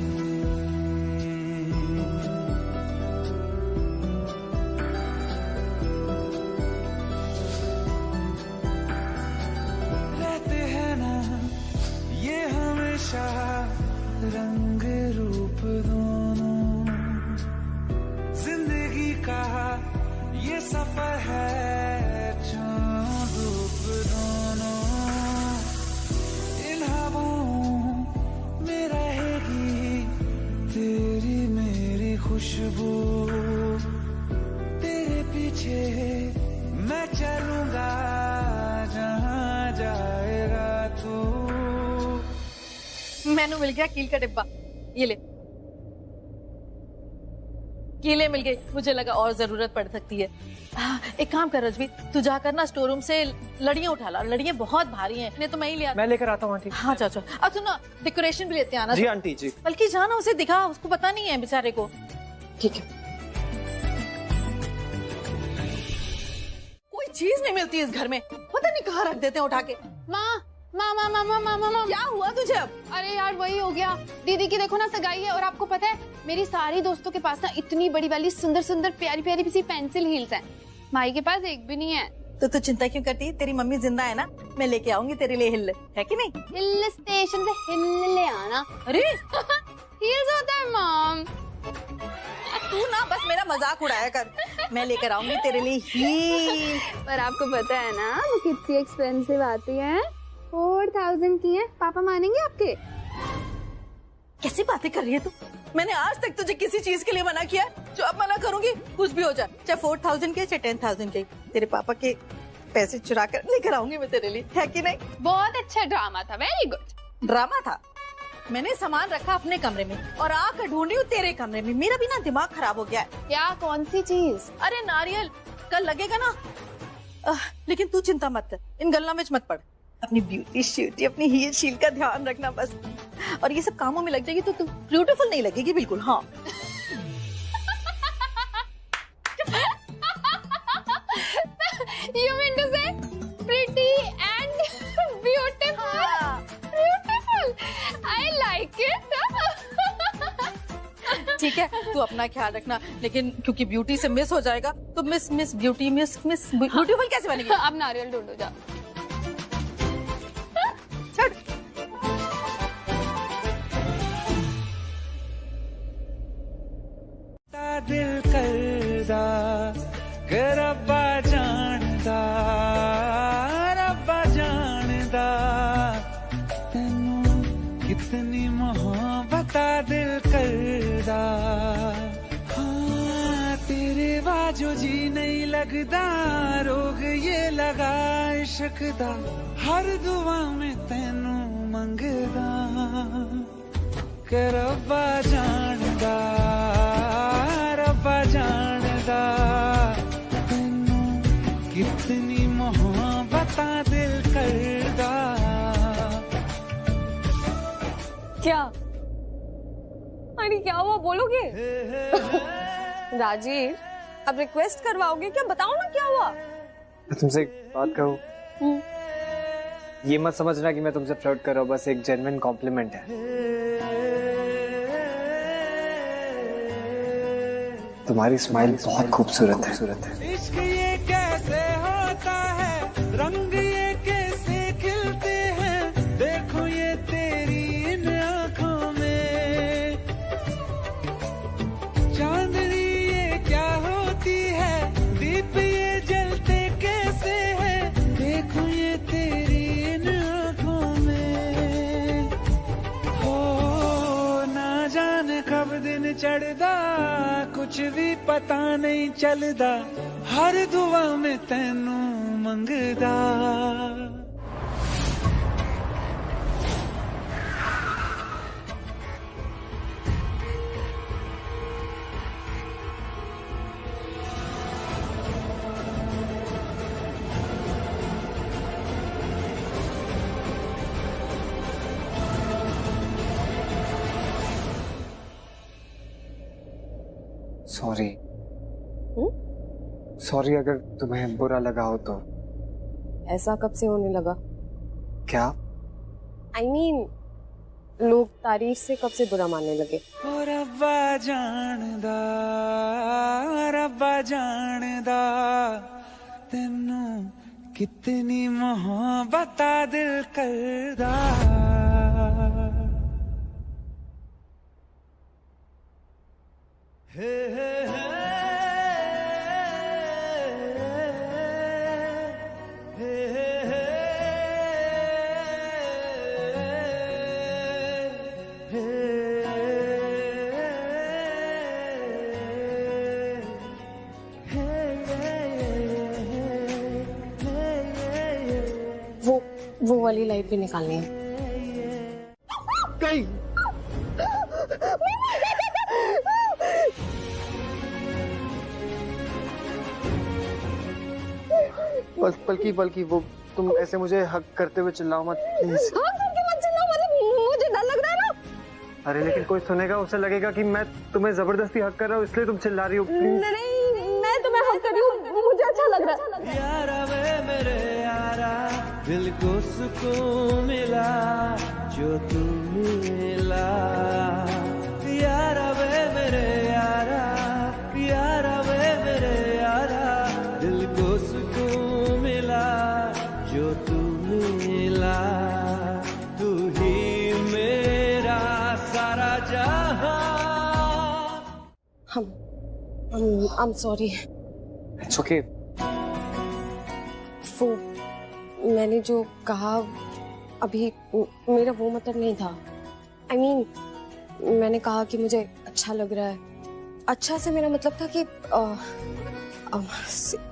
रहते हैं ना ये हमेशा रंग रूप दोनों, जिंदगी का ये सफर है खुशबू, तेरे पीछे मैं चलूंगा जहां जाएगा तू। मैनू मिल गया कील का डिब्बा, ये ले। कीले मिल गई, मुझे लगा और जरूरत पड़ सकती है। एक काम कर रजवी, तू जाकर ना स्टोर रूम से लड़ियां उठा ला, लड़ियां बहुत भारी हैं, नहीं तो मैं ही ले आता। मैं लेकर आता हूँ आंटी। हाँ चाचा, अब सुनो डेकोरेशन भी लेते आना। जी आंटी जी। बल्कि जाना उसे दिखा, उसको पता नहीं है बेचारे को। ठीक है। कोई चीज नहीं मिलती इस घर में, पता नहीं कहाँ रख देते हैं उठा के। माँ माँ माँ माँ माँ माँ माँ, क्या हुआ तुझे अब? अरे यार वही हो गया, दीदी की देखो ना सगाई है, और आपको पता है मेरी सारी दोस्तों के पास ना इतनी बड़ी वाली सुंदर सुंदर प्यारी प्यारी सी पेंसिल हील्स हैं, माई के पास एक भी नहीं है। तो तू चिंता क्यों करती, तेरी मम्मी जिंदा है ना, मैं लेके आऊंगी तेरे लिए हिल, है कि नहीं? हिल स्टेशन से हिल ले आना। अरे हील्स होता है मॉम। तू ना बस मेरा मजाक उड़ाया कर, मैं लेकर आऊंगी तेरे लिए हील। पर आपको पता है ना वो कितनी एक्सपेंसिव आती है, 4000 की है। पापा मानेंगे आपके? कैसी बातें कर रही है तू? मैंने आज तक तुझे किसी चीज के लिए मना किया? जो अब मना करूंगी कुछ भी हो जाए, चाहे 4000 के चाहे 10,000 के, तेरे पापा के पैसे चुरा कर लेकर आऊंगी मैं तेरे लिए, है कि नहीं? बहुत अच्छा ड्रामा था, वेरी गुड ड्रामा था। मैंने सामान रखा अपने कमरे में और आकर ढूंढ रही हूँ तेरे कमरे में। मेरा भी ना दिमाग खराब हो गया है। क्या, कौन सी चीज? अरे नारियल, कल लगेगा ना। लेकिन तू चिंता मत कर, इन गल्ला में मत पड़। अपनी ब्यूटी श्यूटी, अपनी हील शील का ध्यान रखना बस, और ये सब कामों में लग जाएगी तो तू ब्यूटीफुल नहीं लगेगी बिल्कुल। हाँ You mean to say pretty and beautiful? Beautiful. I like it. ठीक है, तू अपना ख्याल रखना, लेकिन क्योंकि ब्यूटी से मिस हो जाएगा तो मिस ब्यूटी मिस ब्यूटीफुल कैसे बनेगी? अब नारियल ढूंढो जा। दिल करदा रब्बा जानदा, रब्बा जानदा तैनू कितनी मोहब्बत दिल करदा। हाँ तेरे बाजो जी नहीं लगदा, रोग ये लगा इश्क दा, हर दुआ में तैनू मंगदा कि रब्बा जानदा, रब्बा जानदा तैनू कितनी मोहब्बत दिल करदा। क्या? अरे क्या हुआ, बोलोगे? राजीव, अब रिक्वेस्ट करवाओगे क्या? बताओ ना क्या हुआ। मैं तुमसे एक बात कहूँ, ये मत समझना कि मैं तुमसे फ्लर्ट कर रहा हूँ, बस एक जेन्युइन कॉम्प्लीमेंट है। तुम्हारी स्माइल बहुत खूबसूरत है। इश्क ये कैसे होता है, रंग ये कैसे खिलते हैं, देखो ये तेरी इन आँखों में, चांदनी ये क्या होती है, दीप ये जलते कैसे हैं, देखो ये तेरी इन आँखों में। हो ना जाने कब दिन चढ़दा, कुछ भी पता नहीं चलदा, हर दुआ में तैनू मंगदा। सॉरी अगर तुम्हें बुरा लगा हो तो। ऐसा कब से होने लगा? क्या? I mean, लोग तारीफ से कब से बुरा मानने लगे? ओ रब्बा जानदा, रब्बा जानदा तैनू कितनी मोहब्बत दिल करदा। हे हे हे वो वाली लाइट भी निकालनी है। कहीं पलकी पलकी, वो तुम ऐसे मुझे हक करते हुए चिल्लाओ मत प्लीज। हाँ करके मत चिल्लाओ, मतलब मुझे डर लग रहा है ना। अरे लेकिन कोई सुनेगा, उसे लगेगा कि मैं तुम्हें जबरदस्ती हक कर रहा हूँ, इसलिए तुम चिल्ला रही हो। नहीं, मैं तुम्हें हक कर रही हूँ, मुझे अच्छा लग रहा है। यारा वे मेरे यारा, दिल को सुकून मिला जो तू मिला। यारा वे मेरे यारा, यारा वे मेरे यारा, दिल को सुकून मिला जो तू मिला। तू ही मेरा सारा जहां। I'm sorry। It's okay। वो मैंने जो कहा अभी मेरा वो मतलब नहीं था। I mean, मैंने कहा कि मुझे अच्छा लग रहा है। अच्छा से मेरा मतलब था कि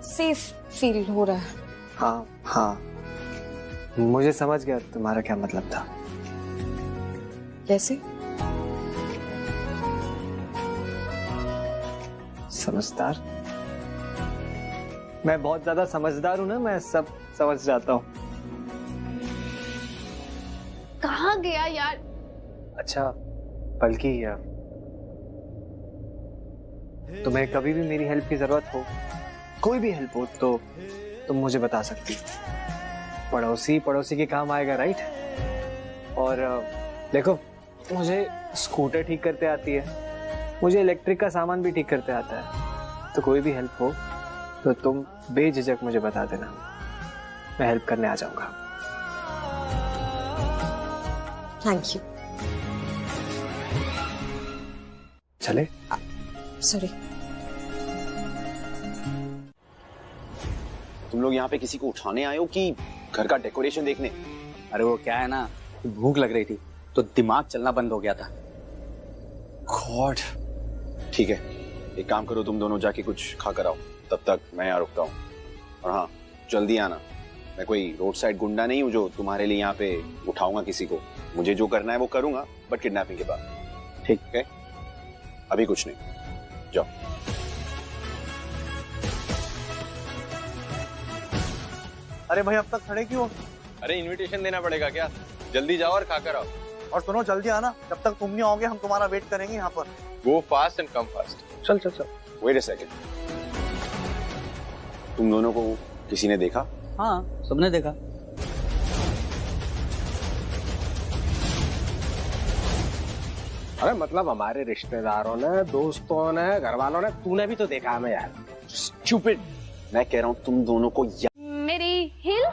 सेफ फील हो रहा है। हाँ हाँ, मुझे समझ गया तुम्हारा क्या मतलब था। कैसे? समझदार। मैं बहुत ज्यादा समझदार हूँ ना, मैं सब समझ जाता हूँ। कहाँ गया यार? अच्छा पलकी, तुम्हें कभी भी मेरी हेल्प की जरूरत हो, कोई भी हेल्प हो, तो तुम मुझे बता सकती हो। पड़ोसी पड़ोसी के काम आएगा, राइट? और देखो, मुझे स्कूटर ठीक करते आती है, मुझे इलेक्ट्रिक का सामान भी ठीक करते आता है, तो कोई भी हेल्प हो तो तुम बेझिझक मुझे बता देना, मैं हेल्प करने आ जाऊंगा। Thank you. चले? सॉरी। तुम लोग यहाँ पे किसी को उठाने आए हो कि घर का डेकोरेशन देखने? अरे वो क्या है ना, भूख लग रही थी तो दिमाग चलना बंद हो गया था। गॉड। ठीक है, एक काम करो, तुम दोनों जाके कुछ खा कर आओ, तब तक मैं यहाँ रुकता हूँ। और हाँ, जल्दी आना। मैं कोई रोड साइड गुंडा नहीं हूँ जो तुम्हारे लिए यहाँ पे उठाऊंगा किसी को। मुझे जो करना है वो करूंगा, बट किडनैपिंग के बाद। ठीक है? अभी कुछ नहीं, जाओ। अरे भाई, अब तक खड़े क्यों? अरे इनविटेशन देना पड़ेगा क्या? जल्दी जाओ और खाकर आओ। और सुनो, जल्दी आना, जब तक तुम नहीं आओगे हम तुम्हारा वेट करेंगे यहाँ पर। Go fast and come fast। चल चल चल। Wait a second। तुम दोनों को किसी ने देखा? हाँ, सबने देखा। अरे मतलब हमारे रिश्तेदारों ने, दोस्तों ने, घर वालों ने, तूने भी तो देखा हमें यार। Stupid। मैं कह रहा हूँ तुम दोनों को मेरी हिल।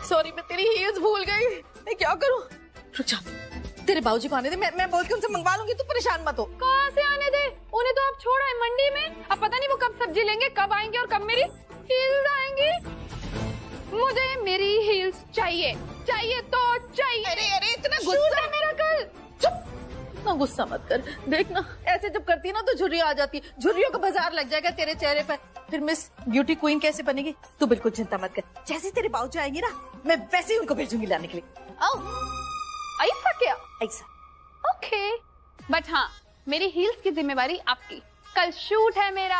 सॉरी, मैं तेरी हील्स भूल गई। मैं क्या करूं? रुक जा, तेरे बाबूजी को आने दे, मैं बोल के उनसे मंगवा लूंगी, तू परेशान मत हो। कहाँ से आने दे? उन्हें तो आप छोड़ा है मंडी में। अब पता नहीं वो कब सब्जी लेंगे, कब आएंगे और कब मेरी हील्स आएंगी। मुझे मेरी हील्स चाहिए, चाहिए तो चाहिए। अरे इतना गुस्सा है मेरा कल। चुप, इतना गुस्सा मत कर। देख ना, ऐसे जब करती है ना तो झुर्रियां आ जाती है। झुर्रियों का बाजार लग जाएगा तेरे चेहरे पर। फिर मिस ब्यूटी क्वीन कैसे बनेगी? तू बिल्कुल चिंता मत कर। जैसे तेरे बाबूजी आएंगे ना, मैं वैसे ही उनको भेजूंगी लाने के लिए। आओ। ऐसा क्या? ऐसा। ओके, बट हाँ, मेरी हील्स की जिम्मेवारी आपकी। कल शूट है मेरा।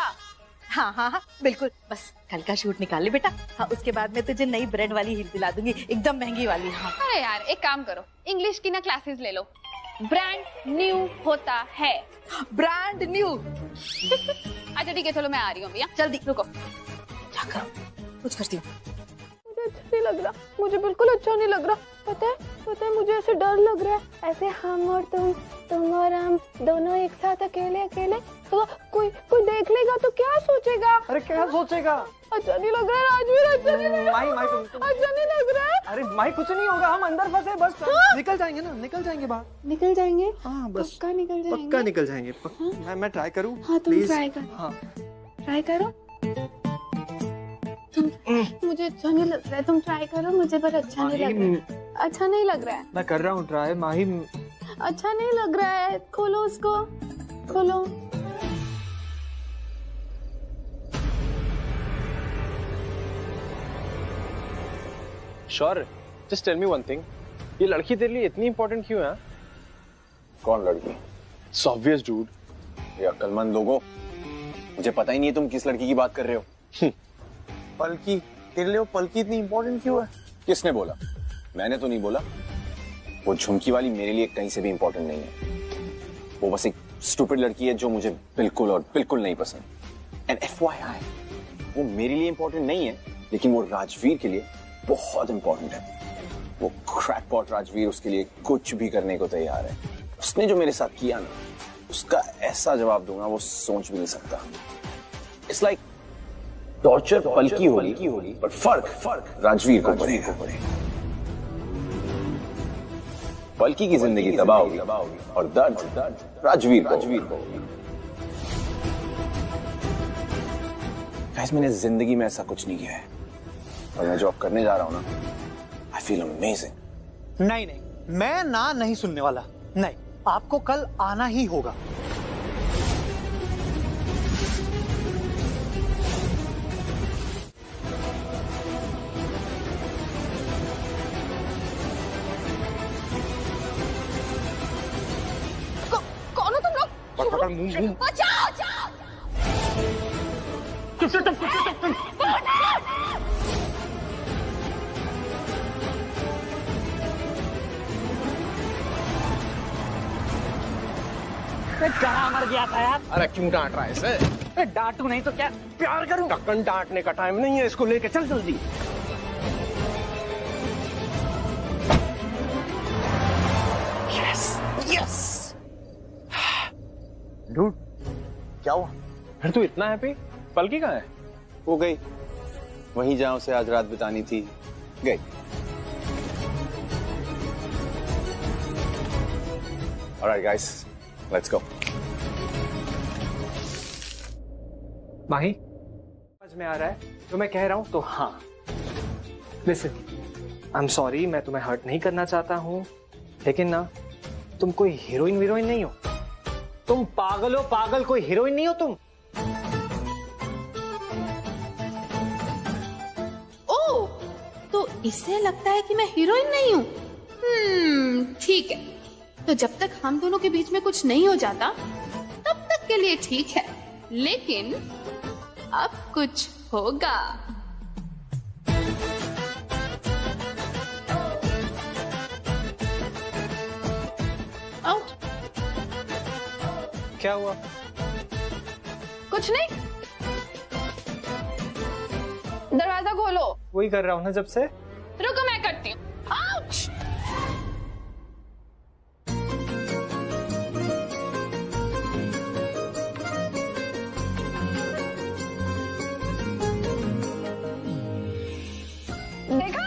हाँ, बिल्कुल। बस कल का शूट निकाल ले बेटा। हाँ, उसके बाद मैं तुझे नई ब्रांड वाली हील दिला दूंगी, एकदम महंगी वाली। हाँ। अरे यार, एक काम करो, इंग्लिश की ना क्लासेस ले लो। ब्रांड न्यू होता है। Brand new. अच्छा ठीक है, चलो मैं आ रही हूँ भैया। जल्दी रुको। क्या करो? कुछ करती हूँ। मुझे अच्छा नहीं लग रहा, मुझे बिल्कुल अच्छा नहीं लग रहा। पता है मुझे ऐसे डर लग रहा है। ऐसे हम और तुम और हम दोनों एक साथ अकेले अकेले, तो कोई देख लेगा तो क्या सोचेगा? अरे क्या सोचेगा? अच्छा नहीं लग रहा है राजवीर, अच्छा नहीं लग रहा है। माही तुम अच्छा नहीं लग रहा है। अरे माही, कुछ नहीं होगा, हम अंदर फंसे बस। निकल जाएंगे ना, निकल जाएंगे बाहर। निकल जाएंगे? हाँ बस, पक्का निकल जाएंगे। पक्का निकल जाएंगे। मैं ट्राई करूँ? हाँ तुम ट्राई करो। हाँ ट्राई करो। मुझे अच्छा नहीं लग रहा है, तुम ट्राई करो। मुझे पर अच्छा नहीं लग रहा है। अच्छा नहीं लग रहा है। मैं कर रहा हूँ ट्राई। माही अच्छा नहीं लग रहा है, खोलो उसको, खोलो। Sure, just tell me one thing, ये लड़की तेरे लिए इतनी इंपॉर्टेंट क्यों है? कौन लड़की? It's obvious dude. ये अक्लमंद लोगों, मुझे पता ही नहीं है तुम किस लड़की की बात कर रहे हो। पलकी, तेरे लिए वो पलकी इतनी इंपॉर्टेंट क्यों है? किसने बोला? मैंने तो नहीं बोला। वो झुमकी वाली मेरे लिए कहीं से भी इंपॉर्टेंट नहीं है। वो बस एक स्टूपिड लड़की है जो मुझे बिल्कुल और बिल्कुल नहीं पसंद। एंड FYI, वो मेरे लिए इंपॉर्टेंट नहीं है, लेकिन वो राजवीर के लिए बहुत इंपॉर्टेंट है। वो क्रैकपॉट राजवीर उसके लिए कुछ भी करने को तैयार है। उसने जो मेरे साथ किया ना, उसका ऐसा जवाब दूंगा वो सोच भी नहीं सकता। इट्स लाइक टॉर्चर पलकी होगी, बट फर्क राजवीर को पड़ेगा। पलकी की जिंदगी तबाह होगी और दर्द राजवीर को। गाइस, मैंने जिंदगी में ऐसा कुछ नहीं किया है और मैं जो अब करने जा रहा हूं ना, आई फील अमेजिंग। नहीं, मैं ना नहीं सुनने वाला। नहीं, आपको कल आना ही होगा। कौन हो तुम लोग? बचाओ! कहाँ मर गया था यार? अरे क्यों डांट रहा है इसे? डांटू नहीं तो क्या प्यार करूं? ढक्कन डांटने का टाइम नहीं है, इसको लेके चल जल्दी। यस डूड, क्या हुआ? फिर तू इतना हैप्पी? पलकी कहाँ है? वो गई वहीं जहां उसे आज रात बितानी थी, गई। Alright guys, let's go. Mahi, समझ में आ रहा है जो मैं कह रहा हूं तो हाँ। लिसन, आई एम सॉरी, मैं तुम्हें हर्ट नहीं करना चाहता हूं, लेकिन ना तुम कोई हीरोइन नहीं हो। तुम पागल हो, पागल, कोई हीरोइन नहीं हो तुम। ओ, तो इससे लगता है कि मैं हीरोइन नहीं हूँ। ठीक है, तो जब तक हम दोनों के बीच में कुछ नहीं हो जाता तब तक के लिए ठीक है, लेकिन अब कुछ होगा। आउट। क्या हुआ? कुछ नहीं, दरवाजा खोलो। वही कर रहा हूं ना जब से। रुको, मैं करती हूँ। आउच! देखा,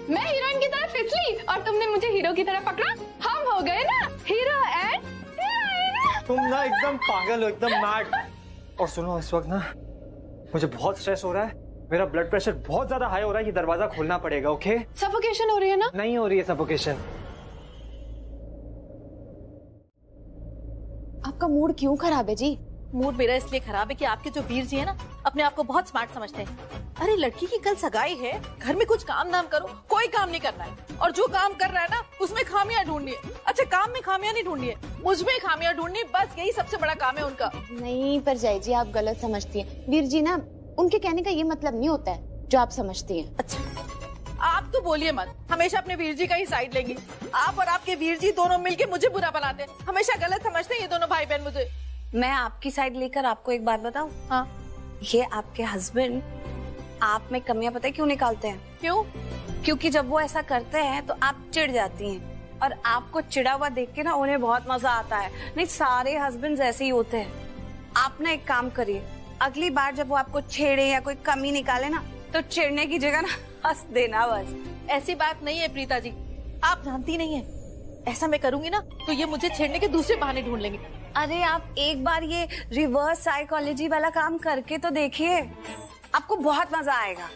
मैं हीरोइन की तरह फिसली और तुमने मुझे हीरो की तरह पकड़ा। हम हो गए ना हीरो एंड हीरोइन। तुम ना एकदम पागल हो, एकदम मैड। और सुनो, इस वक्त ना मुझे बहुत स्ट्रेस हो रहा है, मेरा ब्लड प्रेशर बहुत ज्यादा हाई हो रहा है, ये दरवाजा खोलना पड़ेगा। ओके? सफोकेशन हो रही है ना? नहीं हो रही है सफोकेशन। आपका मूड क्यों खराब है जी? मूड मेरा इसलिए खराब है कि आपके जो वीर जी है ना, अपने आप को बहुत स्मार्ट समझते हैं। अरे लड़की की कल सगाई है, घर में कुछ काम दाम करो, कोई काम नहीं करना है, और जो काम कर रहा है ना उसमें खामियां ढूंढनी है। अच्छा, काम में खामियां नहीं ढूंढनी है, मुझमें खामियां ढूंढनी, बस यही सबसे बड़ा काम है उनका। नहीं परजाई जी, आप गलत समझती हैं। वीर जी ना, उनके कहने का ये मतलब नहीं होता है जो आप समझती हैं। अच्छा, आप तो बोलिए मत, हमेशा अपने वीर जी का ही साइड लेंगी। आप और आपके वीर जी दोनों मिलके मुझे बुरा बनाते हैं, हमेशा गलत समझते हैं ये दोनों भाई बहन मुझे। मैं आपकी साइड लेकर आपको एक बात बताऊं? हाँ। ये आपके हस्बैंड आप में कमियां पता है क्यों निकालते हैं? क्यों? क्योंकि जब वो ऐसा करते हैं तो आप चिढ़ जाती हैं, और आपको चिढ़ा हुआ देख के ना उन्हें बहुत मजा आता है। नहीं, सारे हस्बैंड ऐसे ही होते हैं। आप ना एक काम करिए, अगली बार जब वो आपको छेड़े या कोई कमी निकाले ना, तो चिढ़ने की जगह ना हंस देना बस। ऐसी बात नहीं है प्रीता जी, आप जानती नहीं है, ऐसा मैं करूंगी ना तो ये मुझे छेड़ने के दूसरे बहाने ढूंढ लेंगे। अरे आप एक बार ये रिवर्स साइकोलॉजी वाला काम करके तो देखिए, आपको बहुत मजा आएगा।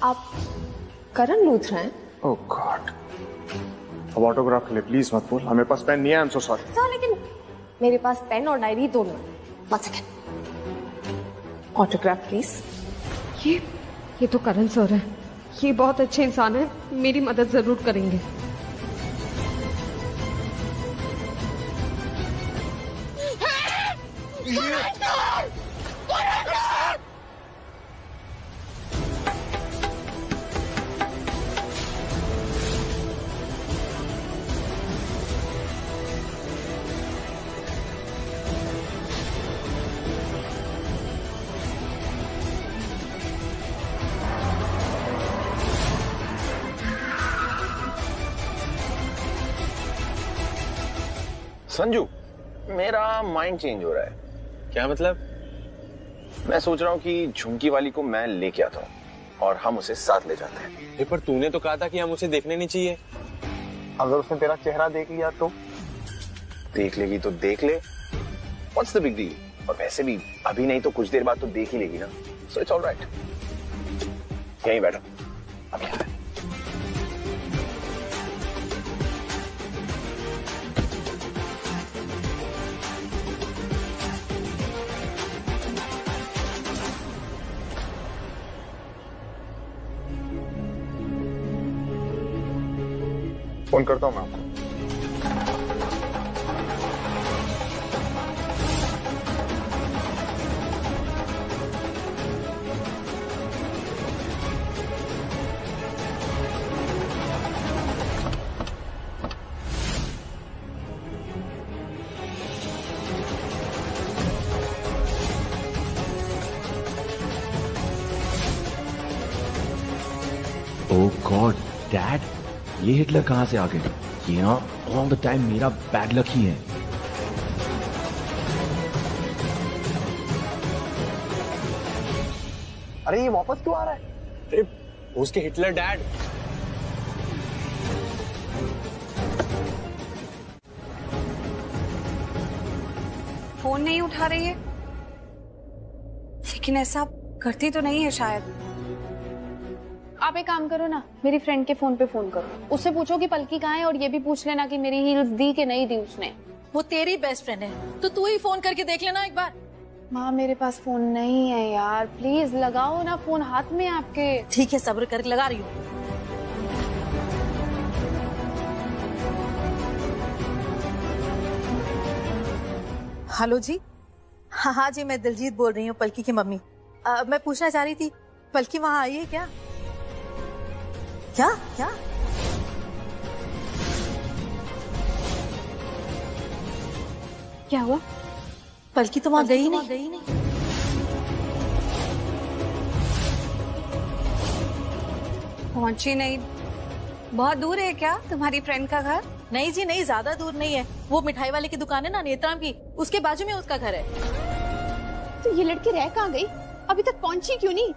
आप करण लूथरा हैं? ओह गॉड, अब ऑटोग्राफ ले प्लीज मत बोल। हमें पास पेन नहीं है, आई एम सो सॉरी। लेकिन मेरे पास पेन और डायरी दोनों है। 1 सेकेंड। Autograph please. ये तो करण सर है, ये बहुत अच्छे इंसान है, मेरी मदद जरूर करेंगे। संजू, मेरा माइंड चेंज हो रहा है। क्या मतलब? मैं सोच रहा हूँ कि झुमकी वाली को मैं लेके आता हूँ और हम उसे साथ ले जाते हैं। पर तूने तो कहा था कि हम उसे देखने नहीं चाहिए। अगर उसने तेरा चेहरा देख लिया तो? देख लेगी तो देख ले, व्हाट्स द बिग डील। और वैसे भी अभी नहीं तो कुछ देर बाद तो देख ही लेगी ना, सो इट्स ऑलराइट। यहीं बैठो, अब यहाँ है। फोन करता हूं मैं आपको। ओह गॉड डैड, ये हिटलर कहां से आ गए? ये ना ऑल द टाइम मेरा बैड लक ही है। अरे ये वापस क्यों आ रहा है? अरे उसके हिटलर डैड। फोन नहीं उठा रही है, लेकिन ऐसा करती तो नहीं है शायद। आप एक काम करो ना, मेरी फ्रेंड के फोन पे फोन करो, उससे पूछो कि पलकी कहाँ है और ये भी पूछ लेना कि मेरी हील्स दी कि नहीं दी उसने। वो तेरी बेस्ट फ्रेंड है तो तू ही फोन करके देख लेना एक बार। माँ मेरे पास फोन नहीं है यार, प्लीज लगाओ ना फोन, हाथ में आपके। ठीक है, सब्र करके लगा रही हूँ। हेलो जी। हाँ हाँ जी, मैं दिलजीत बोल रही हूँ, पलकी की मम्मी। मैं पूछना चाह रही थी, पलकी वहाँ आई है क्या? क्या क्या? क्या हुआ? पलकी तो वहाँ गई नहीं। पहुंची नहीं? बहुत दूर है क्या तुम्हारी फ्रेंड का घर? नहीं जी नहीं, ज्यादा दूर नहीं है। वो मिठाई वाले की दुकान है ना नेत्राम की, उसके बाजू में उसका घर है। तो ये लड़की रह कहाँ गई? अभी तक पहुंची क्यों नहीं?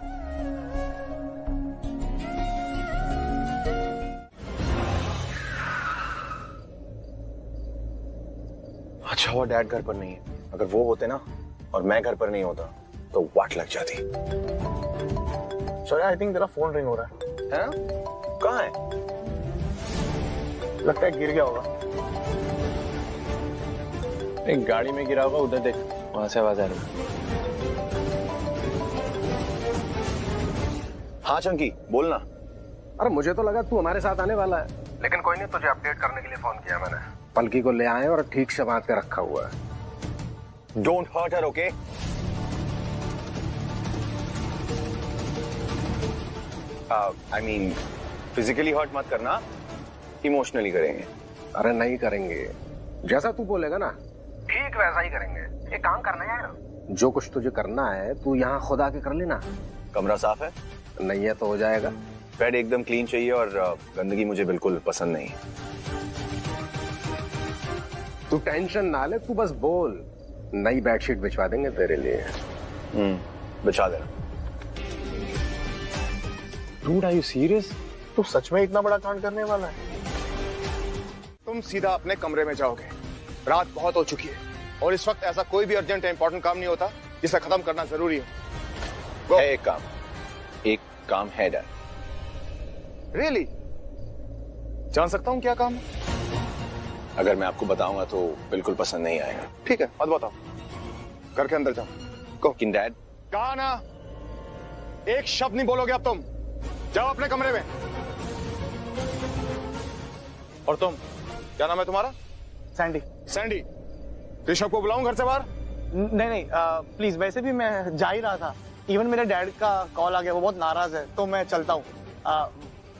अच्छा हुआ डैड घर पर नहीं है, अगर वो होते ना और मैं घर पर नहीं होता तो वाट लग जाती। सॉरी, आई थिंक तेरा फोन रिंग हो रहा है। कहाँ है? लगता है गिर गया होगा। एक गाड़ी में गिरा होगा, उधर देख, वहां से आवाज आ रही है। हाँ चंकी, बोलना। अरे मुझे तो लगा तू हमारे साथ आने वाला है, लेकिन कोई नहीं, तुझे अपडेट करने के लिए फोन किया मैंने। पलकी को ले आए और ठीक से बांध के रखा हुआ है। Don't hurt her, okay? I mean physically hurt मत करना, इमोशनली करेंगे। अरे नहीं करेंगे, जैसा तू बोलेगा ना ठीक वैसा ही करेंगे। एक काम करना है, जो कुछ तुझे करना है तू यहाँ खुद आके कर लेना। कमरा साफ है? नहीं है तो हो जाएगा। बेड एकदम क्लीन चाहिए और गंदगी मुझे बिल्कुल पसंद नहीं। तू टेंशन ना ले, तू बस बोल, नई बेडशीट बिछवा देंगे तेरे लिए। बिछा देना। Dude, are you serious? तू सच में इतना बड़ा कांड करने वाला है? तुम सीधा अपने कमरे में जाओगे, रात बहुत हो चुकी है और इस वक्त ऐसा कोई भी अर्जेंट इंपॉर्टेंट काम नहीं होता जिसे खत्म करना जरूरी हो। है एक काम है डैड। रियली? जान सकता हूँ क्या काम है? अगर मैं आपको बताऊंगा तो बिल्कुल पसंद नहीं आएगा। ठीक है, मत बताओ, करके अंदर जाओ। लेकिन डैड कहा ना, एक शब्द नहीं बोलोगे अब तुम। जाओ अपने कमरे में। और तुम, क्या नाम है तुम्हारा? सैंडी। सैंडी, ऋषभ को बुलाऊं घर से बाहर? नहीं, प्लीज, वैसे भी मैं जा ही रहा था। इवन मेरे डैड का कॉल आ गया, वो बहुत नाराज है, तो मैं चलता हूँ।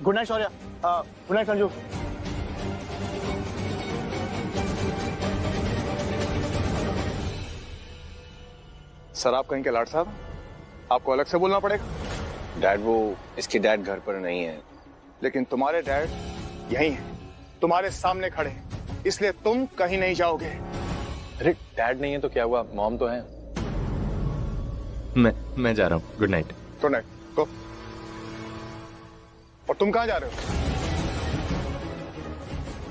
Good night Shaurya. Good night Sanju. Sir, आप कहीं के लाड साहब, आपको अलग से बोलना पड़ेगा। डैड, वो इसके डैड घर पर नहीं है। लेकिन तुम्हारे डैड यहीं हैं, तुम्हारे सामने खड़े हैं, इसलिए तुम कहीं नहीं जाओगे। अरे डैड नहीं है तो क्या हुआ, मॉम तो है। मैं जा रहा हूँ। Good night. Good night. Go. और तुम कहाँ जा रहे हो?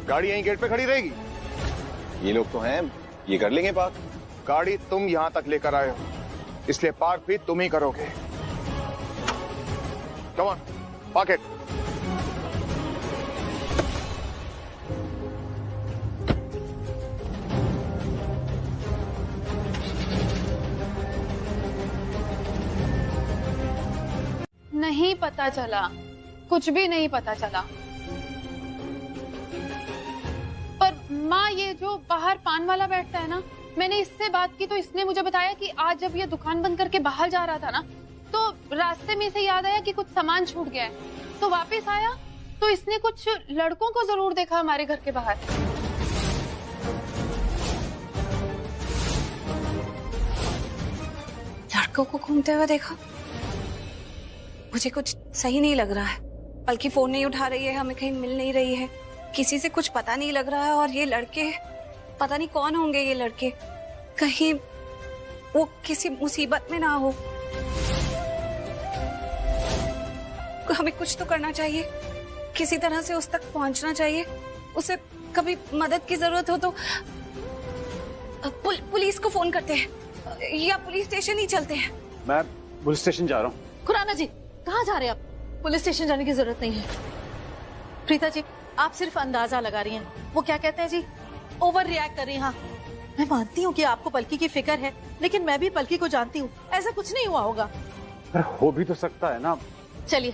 गाड़ी यहीं गेट पे खड़ी रहेगी? ये लोग तो हैं, ये कर लेंगे पार्क। गाड़ी तुम यहां तक लेकर आए हो, इसलिए पार्क भी तुम ही करोगे। Come on, park it. नहीं पता चला, कुछ भी नहीं पता चला। पर माँ, ये जो बाहर पान वाला बैठता है ना, मैंने इससे बात की तो इसने मुझे बताया कि आज जब ये दुकान बंद करके बाहर जा रहा था ना, तो रास्ते में इसे याद आया कि कुछ सामान छूट गया है, तो वापस आया तो इसने कुछ लड़कों को जरूर देखा हमारे घर के बाहर। लड़कों को घूमते हुए देखा? मुझे कुछ सही नहीं लग रहा है। बल्कि फोन नहीं उठा रही है, हमें कहीं मिल नहीं रही है, किसी से कुछ पता नहीं लग रहा है। और ये लड़के, पता नहीं कौन होंगे ये लड़के, कहीं वो किसी मुसीबत में ना हो। हमें कुछ तो करना चाहिए, किसी तरह से उस तक पहुंचना चाहिए। उसे कभी मदद की जरूरत हो तो पुलिस को फोन करते हैं या पुलिस स्टेशन ही चलते हैं। मैं पुलिस स्टेशन जा रहा हूँ। खुराना जी, कहाँ जा रहे हैं आप? पुलिस स्टेशन जाने की जरूरत नहीं है। प्रीता जी, आप सिर्फ अंदाजा लगा रही हैं। वो क्या कहते हैं जी, ओवर रिएक्ट कर रही हैं। हाँ, मैं मानती हूँ कि आपको पलकी की फिक्र है, लेकिन मैं भी पलकी को जानती हूँ, ऐसा कुछ नहीं हुआ होगा। अरे हो भी तो सकता है ना। चलिए,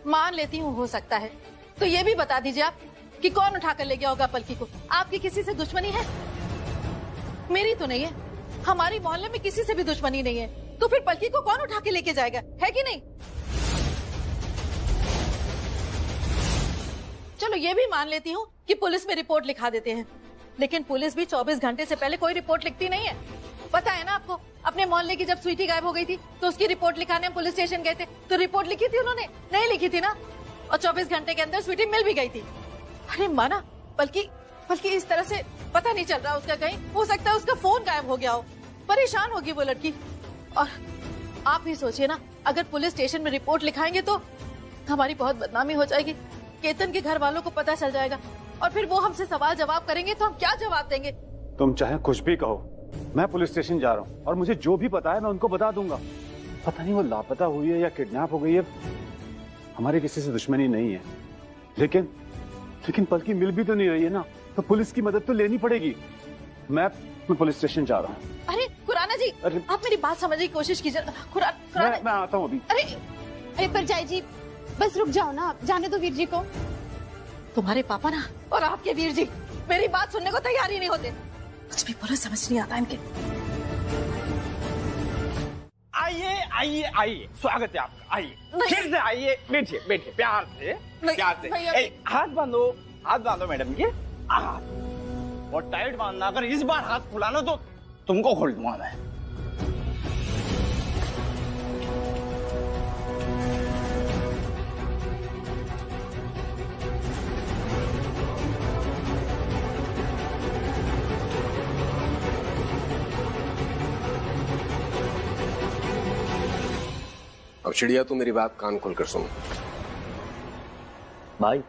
मान लेती हूँ हो सकता है, तो ये भी बता दीजिए आप कि कौन उठाकर ले गया होगा पलकी को। आपकी किसी से दुश्मनी है? मेरी तो नहीं है, हमारी मोहल्ले में किसी से भी दुश्मनी नहीं है, तो फिर पलकी को कौन उठा के लेके जाएगा, है कि नहीं? चलो ये भी मान लेती हूँ कि पुलिस में रिपोर्ट लिखा देते हैं, लेकिन पुलिस भी 24 घंटे से पहले कोई रिपोर्ट लिखती नहीं है। पता है ना आपको, अपने मोहल्ले की जब स्वीटी गायब हो गई थी तो उसकी रिपोर्ट लिखाने हम पुलिस स्टेशन गए थे, तो रिपोर्ट लिखी थी उन्होंने? नहीं लिखी थी ना, और 24 घंटे के अंदर स्वीटी मिल भी गई थी। अरे माना, बल्कि इस तरह से पता नहीं चल रहा उसका, कहीं हो सकता है उसका फोन गायब हो गया हो। परेशान होगी वो लड़की। और आप ही सोचिए ना, अगर पुलिस स्टेशन में रिपोर्ट लिखाएंगे तो हमारी बहुत बदनामी हो जाएगी, केतन के घर वालों को पता चल जाएगा, और फिर वो हमसे सवाल जवाब करेंगे तो हम क्या जवाब देंगे? तुम चाहे कुछ भी कहो, मैं पुलिस स्टेशन जा रहा हूँ और मुझे जो भी पता है मैं उनको बता दूंगा। पता नहीं वो लापता हुई है या किडनैप हो गई है, हमारे किसी से दुश्मनी नहीं है, लेकिन पलकी मिल भी तो नहीं रही है ना, तो पुलिस की मदद तो लेनी पड़ेगी। मैं पुलिस स्टेशन जा रहा हूँ। अरे खुराना जी, आप मेरी बात समझने की कोशिश कीजिए। मैं आता हूँ अभी। अरे पर जय जी, बस रुक जाओ ना, जाने दो वीर जी को। तुम्हारे पापा ना और आपके वीर जी मेरी बात सुनने को तैयार ही नहीं होते, कुछ भी पूरा समझ नहीं आता इनके। आइए आइए आइए, स्वागत है आपका। आइए, फिर से आइए, बैठिए बैठिए, प्यार से प्यार से। हाथ बांधो मैडम के। और टाइट बांधना, अगर इस बार हाथ फुलाना तो तुमको खोल दूंगा मैं। अब चिड़िया, तू मेरी बात कान खोलकर सुन। भाई,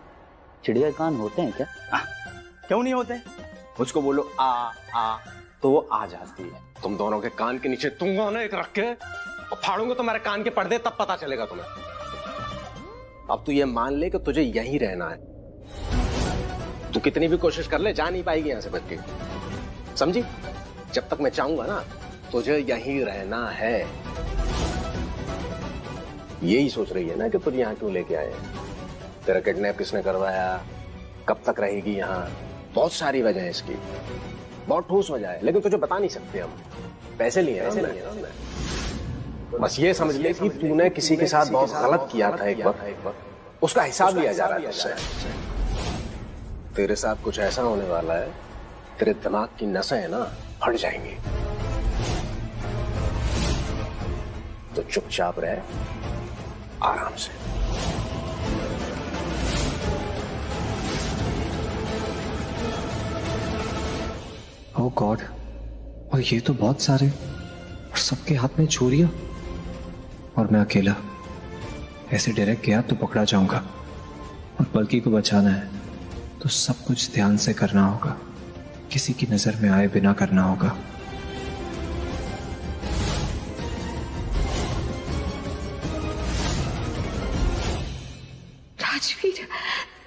चिड़िया कान होते हैं क्या? क्यों नहीं होते? मुझको बोलो आ तो वो आ जाती है। तुम दोनों के कान के नीचे दूंगा ना एक रख के, और फाड़ूंगा तुम्हारे कान के पर्दे, तब पता चलेगा तुम्हें। अब तू ये मान ले कि तुझे यहीं रहना है। तू कितनी भी कोशिश कर ले, जा नहीं पाएगी यहां से बच के, समझी? जब तक मैं चाहूंगा ना, तुझे यहीं रहना है। यही सोच रही है ना कि तुझे यहाँ क्यों लेके आए हैं? तेरा किडनैप किसने करवाया, कब तक रहेगी यहाँ, बहुत सारी वजह है इसकी, बहुत ठोस वजह है, लेकिन तुझे बता नहीं सकते हम। पैसे लिए हैं हमने। बस ये समझ ले कि तूने किसी के साथ बहुत गलत किया था एक बार, उसका हिसाब लिया जा रहा है तुझसे। तेरे साथ कुछ ऐसा होने वाला है, तेरे दिमाग की नसें है ना फट जाएंगी। तो चुपचाप रह, आराम से। ओह गॉड, और ये तो बहुत सारे, और सबके हाथ में छुरियां, और मैं अकेला। ऐसे डायरेक्ट गया तो पकड़ा जाऊंगा, और पलकी को बचाना है तो सब कुछ ध्यान से करना होगा, किसी की नजर में आए बिना करना होगा। राजवीर,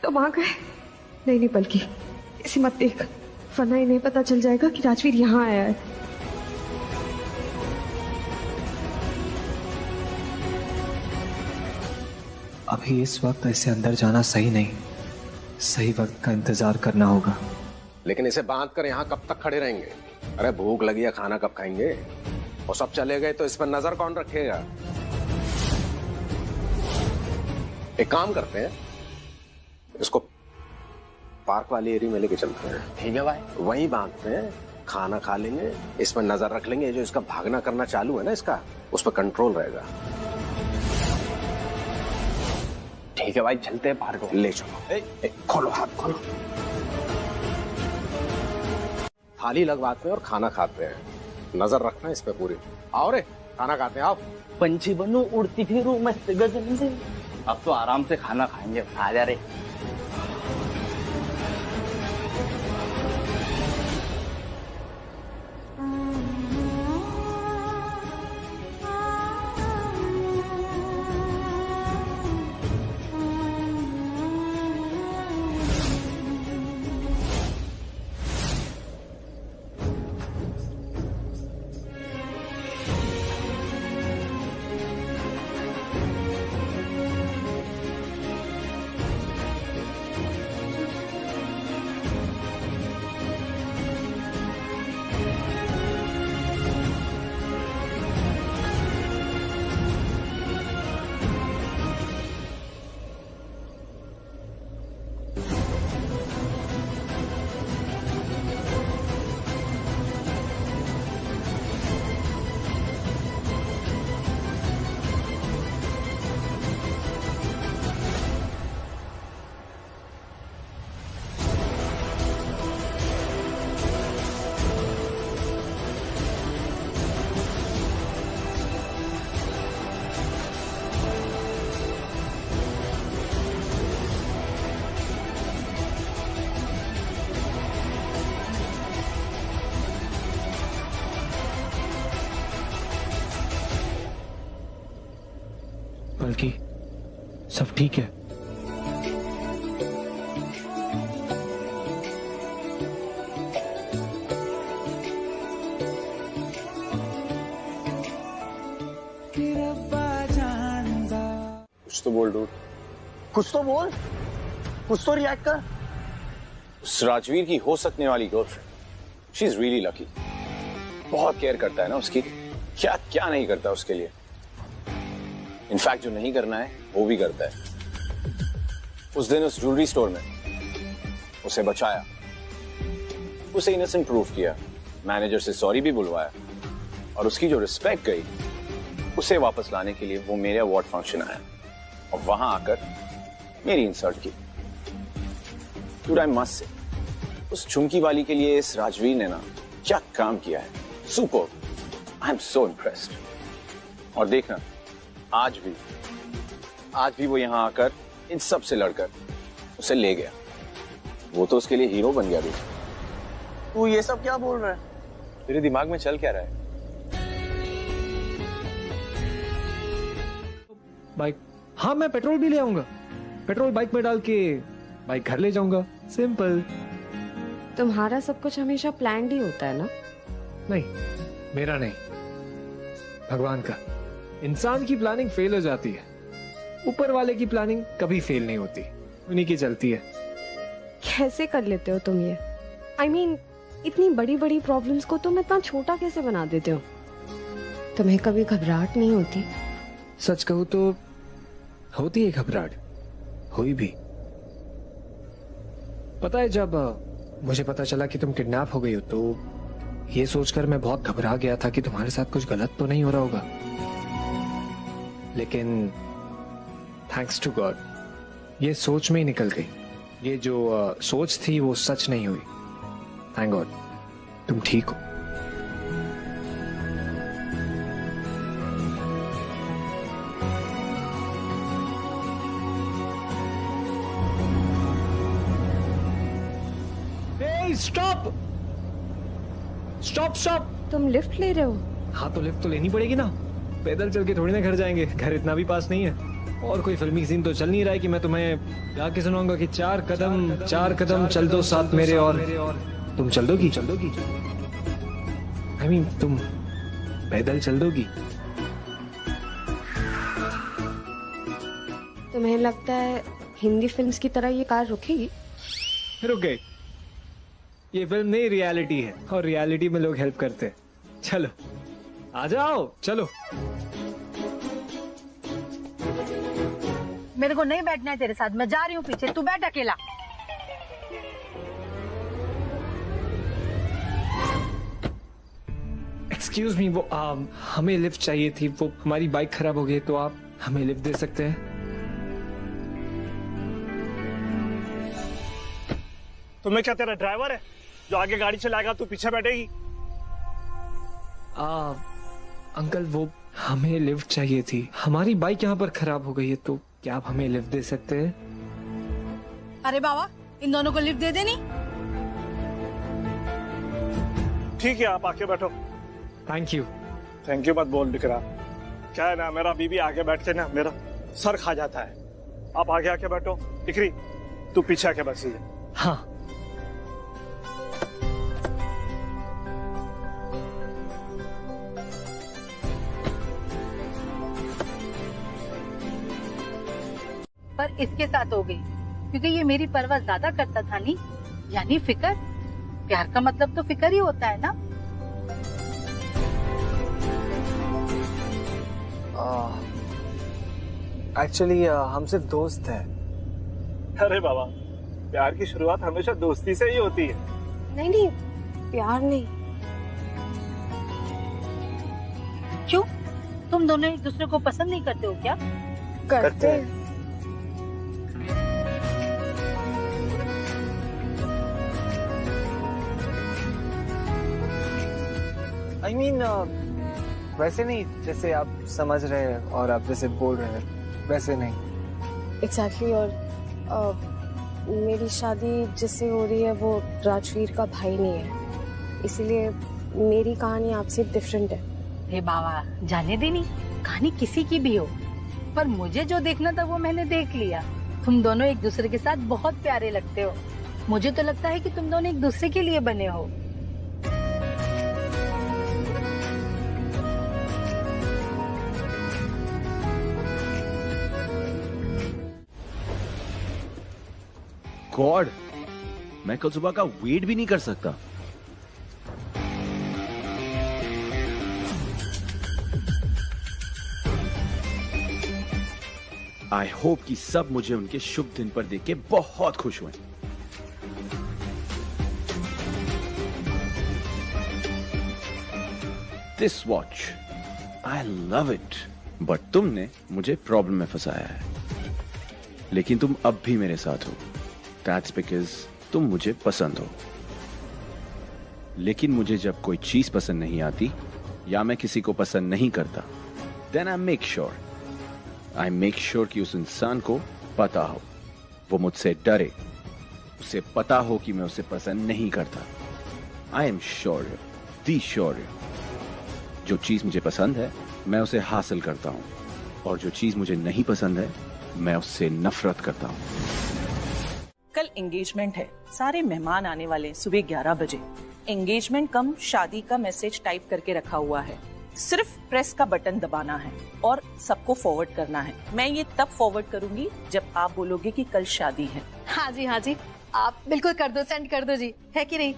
तुम आ गए? नहीं नहीं पलकी, इसे मत देख, वरना इन्हें पता चल जाएगा कि राजवीर यहाँ आया है। अभी इस वक्त ऐसे अंदर जाना सही नहीं, सही वक्त का इंतजार करना होगा। लेकिन इसे बांध कर यहाँ कब तक खड़े रहेंगे? अरे भूख लगी है, खाना कब खाएंगे? और सब चले गए तो इस पर नजर कौन रखेगा? एक काम करते हैं, इसको पार्क वाली एरिया में लेके चलते हैं। ठीक है भाई, वहीं बांधते हैं, खाना खा लेंगे, इस पर नजर रख लेंगे। जो इसका भागना करना चालू है ना, इसका उस पर कंट्रोल रहेगा। ठीक है भाई, चलते हैं पार्क में। ले चलो। खोलो हाथ, खोलो। थाली लगवाते हैं और खाना खाते हैं, नजर रखना इस पे पूरी। आओ रे, खाना खाते हैं। आओ। पंछी बनूं, उड़ती फिरूं मस्त गगन से। अब तो आराम से खाना खाएंगे। आ जा रे। पलकी, सब ठीक है? कुछ तो बोल डूड, कुछ तो बोल, कुछ तो रिएक्ट कर। उस राजवीर की हो सकने वाली girlfriend, she is really lucky. बहुत केयर करता है ना उसकी, क्या क्या नहीं करता उसके लिए। इनफैक्ट जो नहीं करना है वो भी करता है। उस दिन उस ज्वेलरी स्टोर में उसे बचाया, उसे इनोसेंट प्रूव किया, मैनेजर से सॉरी भी बुलवाया, और उसकी जो रिस्पेक्ट गई उसे वापस लाने के लिए वो मेरे अवार्ड फंक्शन आया और वहां आकर मेरी इंसल्ट की। डूड, आई मस्ट से, उस झुमकी वाली के लिए इस राजवीर ने ना क्या काम किया है। Super, I am so impressed. और देखना, आज भी वो यहां आकर इन सब से लड़कर उसे ले गया। वो तो उसके लिए हीरो बन गया। भी तू ये सब क्या बोल रहा है? तेरे दिमाग में चल क्या रहा है? बाइक, हाँ मैं पेट्रोल भी ले आऊंगा, पेट्रोल बाइक में डाल के बाइक घर ले जाऊंगा। सिंपल। तुम्हारा सब कुछ हमेशा प्लान्ड ही होता है ना? नहीं, मेरा नहीं, भगवान का। इंसान की प्लानिंग फेल हो जाती है ऊपर वाले की प्लानिंग कभी फेल नहीं होती, उन्हीं की चलती है। कैसे कर लेते हो तुम ये? I mean, इतनी बड़ी बड़ी प्रॉब्लम्स को तुम इतना छोटा कैसे बना देते हो? तुम्हें कभी घबराहट नहीं होती? सच कहूं तो होती है घबराहट, हुई भी। पता है, जब मुझे पता चला कि तुम किडनैप हो गई हो तो ये सोचकर मैं बहुत घबरा गया था कि तुम्हारे साथ कुछ गलत तो नहीं हो रहा होगा। लेकिन थैंक्स टू गॉड ये सोच में ही निकल गई। ये जो सोच थी वो सच नहीं हुई। थैंक गॉड तुम ठीक हो। Stop stop stop. तुम लिफ्ट ले रहे हो? हाँ तो लिफ्ट तो लेनी पड़ेगी ना, पैदल चल के थोड़ी ना घर जाएंगे, घर इतना भी पास नहीं है। और कोई फिल्मी सीन तो चल नहीं रहा है कि मैं तुम्हें गा के सुनाऊंगा कि चार कदम चल दो साथ मेरे, और तुम चल दोगी? I mean, तुम पैदल चल दोगी? तुम्हें लगता है हिंदी फिल्म्स की तरह ये कार रुकेगी? रुक गई। ये फिल्म नहीं रियलिटी है, और रियलिटी में लोग हेल्प करते हैं। चलो आ जाओ, चलो। मेरे को नहीं बैठना है तेरे साथ, मैं जा रही हूँ पीछे, तू बैठ अकेला। एक्सक्यूज मी, वो हमें लिफ्ट चाहिए थी, वो हमारी बाइक खराब हो गई, तो आप हमें लिफ्ट दे सकते हैं? तुम्हें क्या तेरा ड्राइवर है जो आगे गाड़ी चलाएगा, तू पीछे बैठेगी? अंकल वो हमें लिफ्ट चाहिए थी, हमारी बाइक यहाँ पर खराब हो गई है, तो क्या आप हमें लिफ्ट दे सकते हैं? अरे बाबा, इन दोनों को लिफ्ट दे देनी। ठीक है, आप आके बैठो। Thank you. थैंक यू मत बोल बिकरा, क्या है ना, मेरा बीबी आगे बैठ के ना मेरा सर खा जाता है। आप आगे आके बैठो। बिकरी तू पीछे आके बैठ। हाँ पर इसके साथ हो गई, क्योंकि ये मेरी परवाह ज्यादा करता था नहीं, यानी फिकर। प्यार का मतलब तो फिकर ही होता है ना। एक्चुअली हम सिर्फ दोस्त हैं। अरे बाबा, प्यार की शुरुआत हमेशा दोस्ती से ही होती है। नहीं, प्यार नहीं। क्यों, तुम दोनों एक दूसरे को पसंद नहीं करते हो क्या? करते हैं। I mean, वैसे नहीं जैसे आप समझ रहे हैं और आप जैसे बोल रहे हैं, वैसे नहीं। Exactly, और मेरी शादी जिससे हो रही है वो राजवीर का भाई नहीं है, इसलिए मेरी कहानी आपसे डिफरेंट है। हे बाबा, जाने देनी, कहानी किसी की भी हो, पर मुझे जो देखना था वो मैंने देख लिया। तुम दोनों एक दूसरे के साथ बहुत प्यारे लगते हो। मुझे तो लगता है कि तुम दोनों एक दूसरे के लिए बने हो। गॉड, मैं कल सुबह का वेट भी नहीं कर सकता। आई होप कि सब मुझे उनके शुभ दिन पर देख के बहुत खुश हुए। This watch, I love it. But तुमने मुझे प्रॉब्लम में फंसाया है, लेकिन तुम अब भी मेरे साथ हो। That's because तुम मुझे पसंद हो। लेकिन मुझे जब कोई चीज पसंद नहीं आती या मैं किसी को पसंद नहीं करता, then I make sure कि उस इंसान को पता हो, वो मुझसे डरे, उसे पता हो कि मैं उसे पसंद नहीं करता। I am sure, जो चीज मुझे पसंद है मैं उसे हासिल करता हूँ, और जो चीज मुझे नहीं पसंद है मैं उससे नफरत करता हूँ। कल एंगेजमेंट है, सारे मेहमान आने वाले हैं सुबह 11 बजे। एंगेजमेंट कम शादी का मैसेज टाइप करके रखा हुआ है। सिर्फ प्रेस का बटन दबाना है और सबको फॉरवर्ड करना है। मैं ये तब फॉरवर्ड करूंगी जब आप बोलोगे कि कल शादी है। हाँ जी, आप बिल्कुल कर दो, सेंड कर दो जी, है कि नहीं?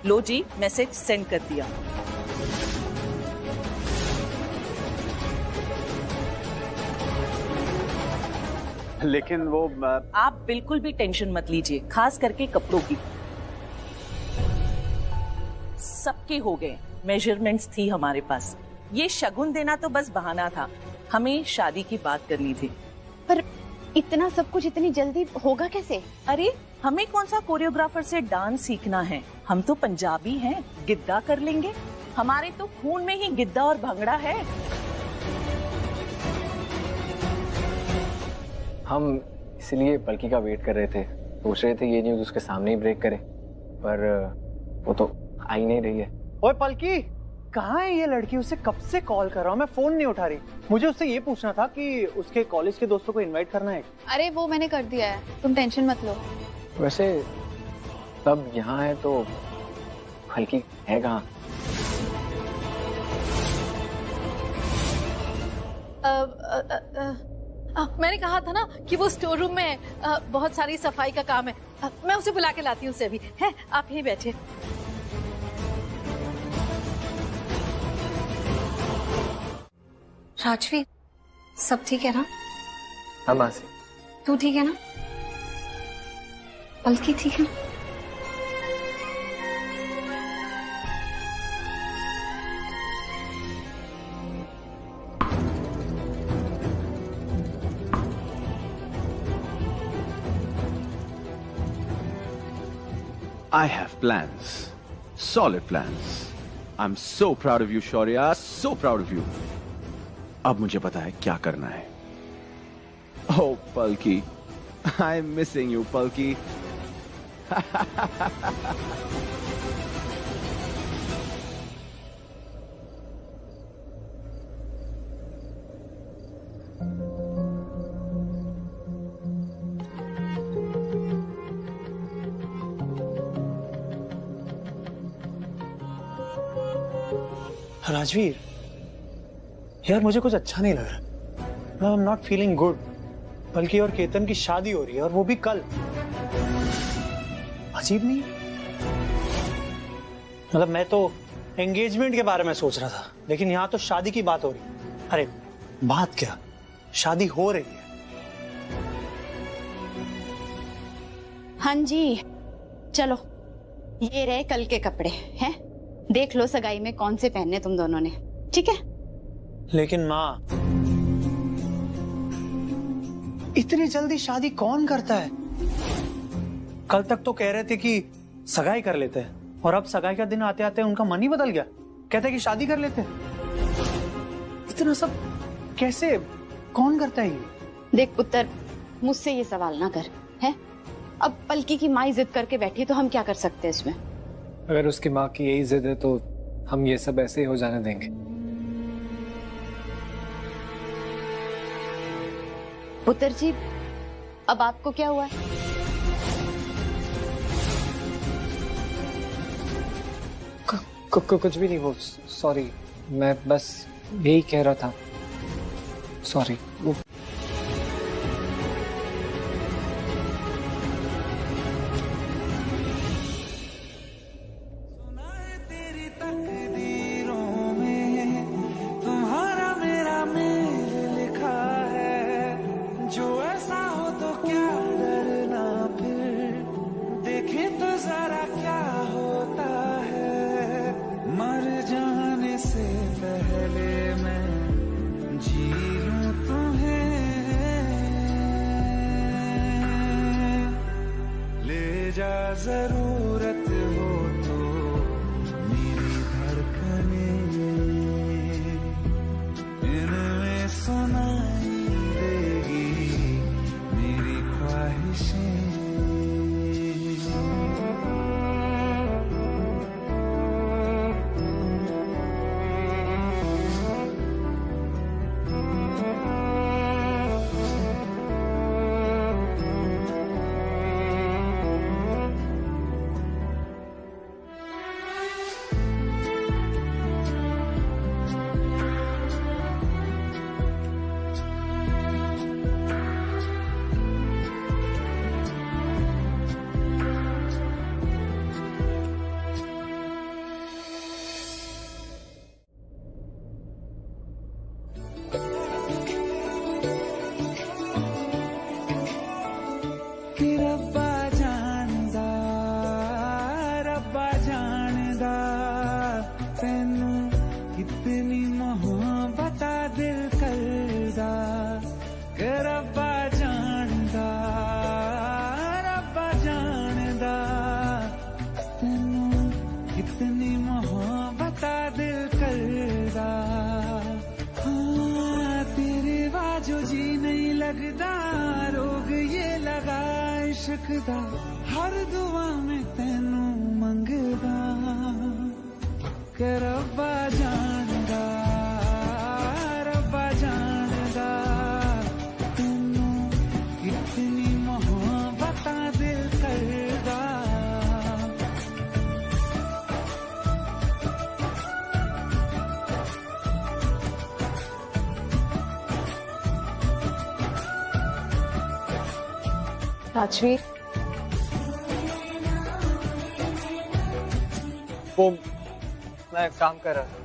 लो जी, मैसेज सेंड कर दिया। लेकिन वो आप बिल्कुल भी टेंशन मत लीजिए, खास करके कपड़ों की। सबके हो गए, मेजरमेंट्स थी हमारे पास। ये शगुन देना तो बस बहाना था, हमें शादी की बात करनी थी। पर इतना सब कुछ इतनी जल्दी होगा कैसे? अरे हमें कौन सा कोरियोग्राफर से डांस सीखना है, हम तो पंजाबी हैं, गिद्दा कर लेंगे। हमारे तो खून में ही गिद्दा और भंगड़ा है। हम इसलिए पलकी का वेट कर रहे थे, सोच रहे थे ये न्यूज़ उसके सामने ही ब्रेक करें, पर वो तो आ ही नहीं रही है। ओए पलकी, कहाँ है ये लड़की? उसे कब से कॉल कर रहा हूँ मैं, फोन नहीं उठा रही। मुझे उससे ये पूछना था कि उसके कॉलेज के दोस्तों को इनवाइट करना है। अरे वो मैंने कर दिया है, तुम टेंशन मत लो। वैसे सब यहाँ है तो पलकी है कहाँ? मैंने कहा था ना कि वो स्टोर रूम में बहुत सारी सफाई का काम है। मैं उसे बुला के लाती हूँ उसे अभी। है, आप यहीं बैठे। राजवीर, सब ठीक है ना? हाँ मासी। तू ठीक है ना? पलकी ठीक है? I have plans, solid plans. I'm so proud of you, Shaurya, so proud of you. अब मुझे पता है क्या करना है। Oh, Palki, I'm missing you, Palki. Rajveer, यार मुझे कुछ अच्छा नहीं लग रहा। I am not feeling good. बल्कि और केतन की शादी हो रही है और वो भी कल। अजीब नहीं? मतलब मैं तो एंगेजमेंट के बारे में सोच रहा था, लेकिन यहाँ तो शादी की बात हो रही है। अरे बात क्या, शादी हो रही है। हाँ जी, चलो ये रहे कल के कपड़े हैं, देख लो सगाई में कौन से पहनने तुम दोनों ने, ठीक है? लेकिन माँ, इतनी जल्दी शादी कौन करता है? कल तक तो कह रहे थे कि सगाई कर लेते हैं, और अब सगाई का दिन आते आते उनका मन ही बदल गया। कहते हैं कि शादी कर लेते हैं। इतना सब कैसे, कौन करता है ये? देख पुत्र, मुझसे ये सवाल ना कर, है? अब पलकी की माँ जिद करके बैठी तो हम क्या कर सकते हैं इसमें? अगर उसकी माँ की यही जिद है तो हम ये सब ऐसे ही हो जाने देंगे। पुत्र जी, अब आपको क्या हुआ? कुछ भी नहीं, वो सॉरी, मैं बस यही कह रहा था, सॉरी। वो जरूरत हो तो मेरी धड़कनें इनमें सुनाई देगी मेरी ख्वाहिशें। जो जी नहीं लगदा रोग ये लगा इश्क दा हर दुआ में तेनू मंगदा के रब्बा जानदा तेनू कितनी मोहब्बत दिल करदा। राजवीर, वो मैं काम कर रहा था।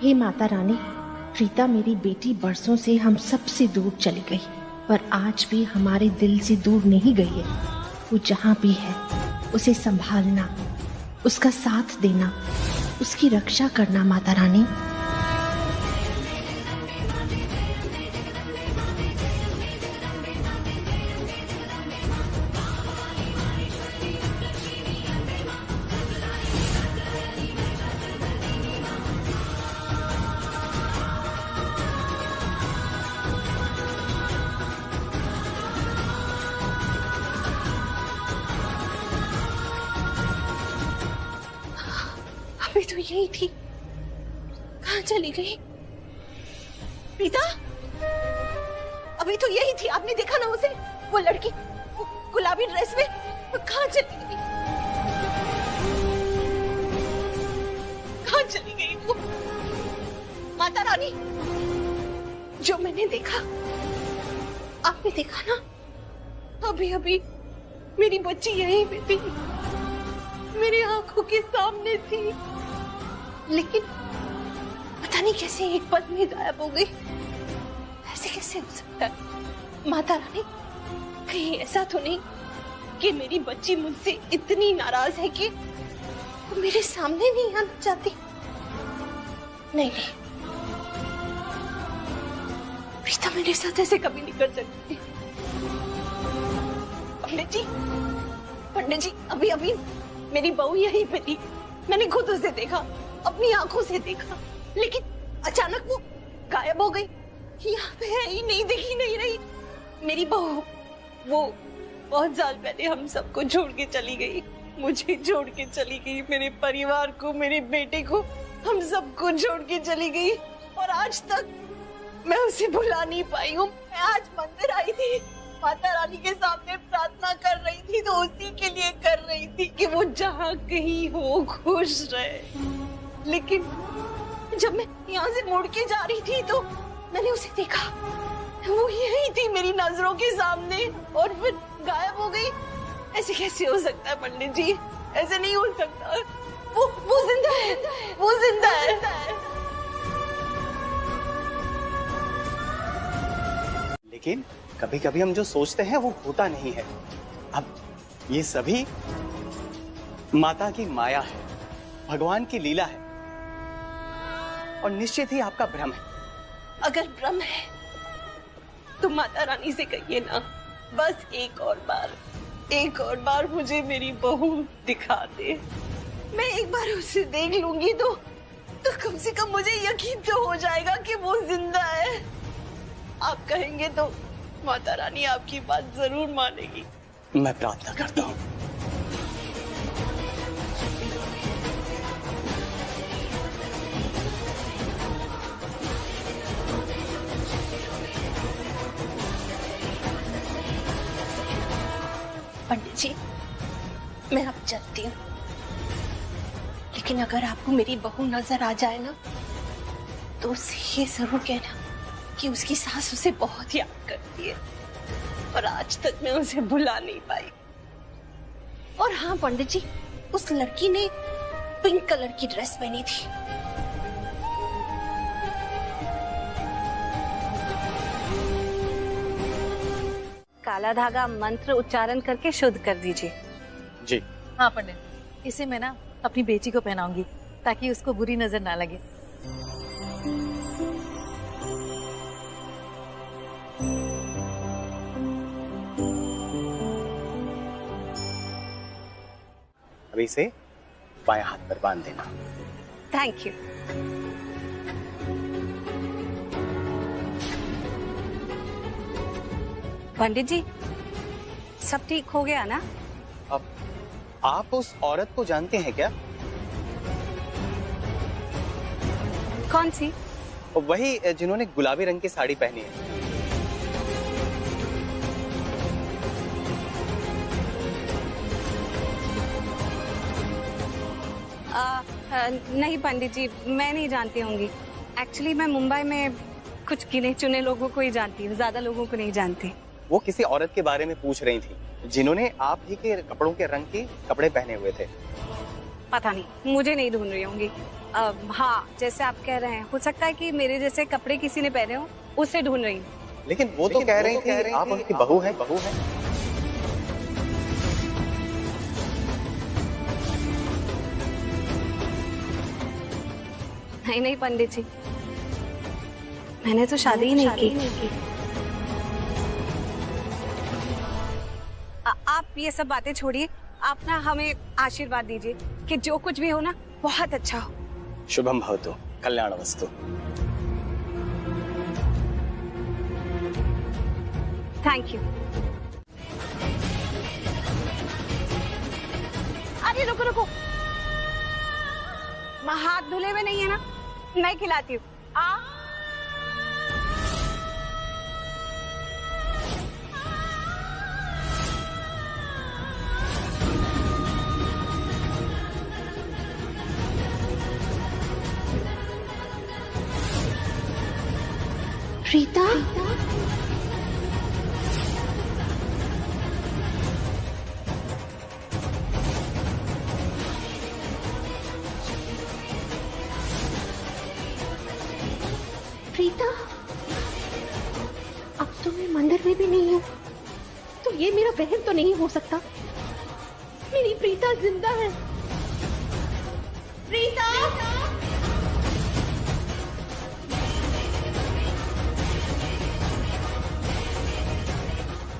हे माता रानी, प्रीता मेरी बेटी बरसों से हम सबसे दूर चली गई, पर आज भी हमारे दिल से दूर नहीं गई है। वो जहाँ भी है उसे संभालना, उसका साथ देना, उसकी रक्षा करना माता रानी। अभी तो यही थी, कहाँ चली गई प्रीता? अभी तो यही थी, आपने देखा ना उसे? वो लड़की वो गुलाबी ड्रेस में, कहाँ चली गई? कहाँ चली गई वो? माता रानी, जो मैंने देखा आपने देखा ना? अभी अभी मेरी बच्ची यहीं पे थी, मेरी आंखों के सामने थी, लेकिन पता नहीं कैसे एक पल में गायब हो गई। ऐसे कैसे हो सकता है? माता रानी, कहीं ऐसा तो नहीं कि मेरी बच्ची मुझसे इतनी नाराज है कि वो मेरे सामने नहीं आना चाहती? नहीं नहीं, प्रीता मेरे साथ ऐसे कभी नहीं कर सकती। पंडित जी, अभी अभी मेरी बहू यहीं पे थी, मैंने खुद उसे देखा, अपनी आंखों से देखा, लेकिन अचानक वो गायब हो गई, यहाँ पे है ही नहीं, दिख ही नहीं रही। मेरी बहू वो बहुत साल पहले हम सबको छोड़ के चली गई, मुझे छोड़ के चली गई, मेरे परिवार को, मेरे बेटे को, हम सबको छोड़ के चली गई, और आज तक मैं उसे भुला नहीं पाई हूँ। मैं आज मंदिर आई थी, माता रानी के सामने प्रार्थना कर रही थी, तो उसी के लिए कर रही थी कि वो जहाँ कहीं हो खुश रहे। लेकिन जब मैं यहाँ से मुड़ के जा रही थी तो मैंने उसे देखा, वो यही थी मेरी नजरों के सामने, और फिर गायब हो गई। ऐसे कैसे हो सकता है पंडित जी? ऐसे नहीं हो सकता। वो जिंदा है, वो जिंदा है। लेकिन कभी कभी हम जो सोचते हैं वो होता नहीं है। अब ये सभी माता की माया है, भगवान की लीला है, और निश्चित ही आपका भ्रम है। अगर भ्रम है तो माता रानी से कहिए ना, बस एक और बार मुझे मेरी बहू दिखा दे। मैं एक बार उसे देख लूंगी तो कम से कम मुझे यकीन तो हो जाएगा कि वो जिंदा है। आप कहेंगे तो माता रानी आपकी बात जरूर मानेगी। मैं प्रार्थना करता हूँ। पंडित जी, मैं अब चलती हूँ, लेकिन अगर आपको मेरी बहू नजर आ जाए ना तो उसे ये जरूर कहना कि उसकी सास उसे बहुत याद करती है और आज तक मैं उसे भुला नहीं पाई। और हाँ पंडित जी, उस लड़की ने पिंक कलर की ड्रेस पहनी थी। काला धागा मंत्र उच्चारण करके शुद्ध कर दीजिए। जी। हाँ पंडित, इसे मैं ना अपनी बेटी को पहनाऊंगी ताकि उसको बुरी नजर ना लगे। अभी से बाएं हाथ पर बांध देना। Thank you. पंडित जी, सब ठीक हो गया ना? अब आप उस औरत को जानते हैं क्या? कौन सी? वही जिन्होंने गुलाबी रंग की साड़ी पहनी है। नहीं पंडित जी, मैं नहीं जानती होंगी। एक्चुअली मैं मुंबई में कुछ गिने चुने लोगों को ही जानती हूँ, ज्यादा लोगों को नहीं जानती। वो किसी औरत के बारे में पूछ रही थी जिन्होंने आप ही के कपड़ों के रंग के कपड़े पहने हुए थे। पता नहीं, मुझे नहीं ढूंढ रही होंगी। हाँ, जैसे आप कह रहे हैं, हो सकता है कि मेरे जैसे कपड़े किसी ने पहने हो, उससे ढूंढ रही हूँ। लेकिन वो तो कह रही थी आप उनकी बहू है। नहीं पंडित जी, मैंने तो शादी ही नहीं की। आप ये सब बातें छोड़िए, आप ना हमें आशीर्वाद दीजिए कि जो कुछ भी हो ना बहुत अच्छा हो। शुभम भवतु, कल्याणवस्तु। Thank you. अरे रुको रुको, हाथ धुले हुए नहीं है ना? मैं खिलाती हूँ। प्रीता, प्रीता, अब तो मैं मंदिर में भी नहीं हूँ, तो ये मेरा बहन तो नहीं हो सकता। मेरी प्रीता जिंदा है। प्रीता,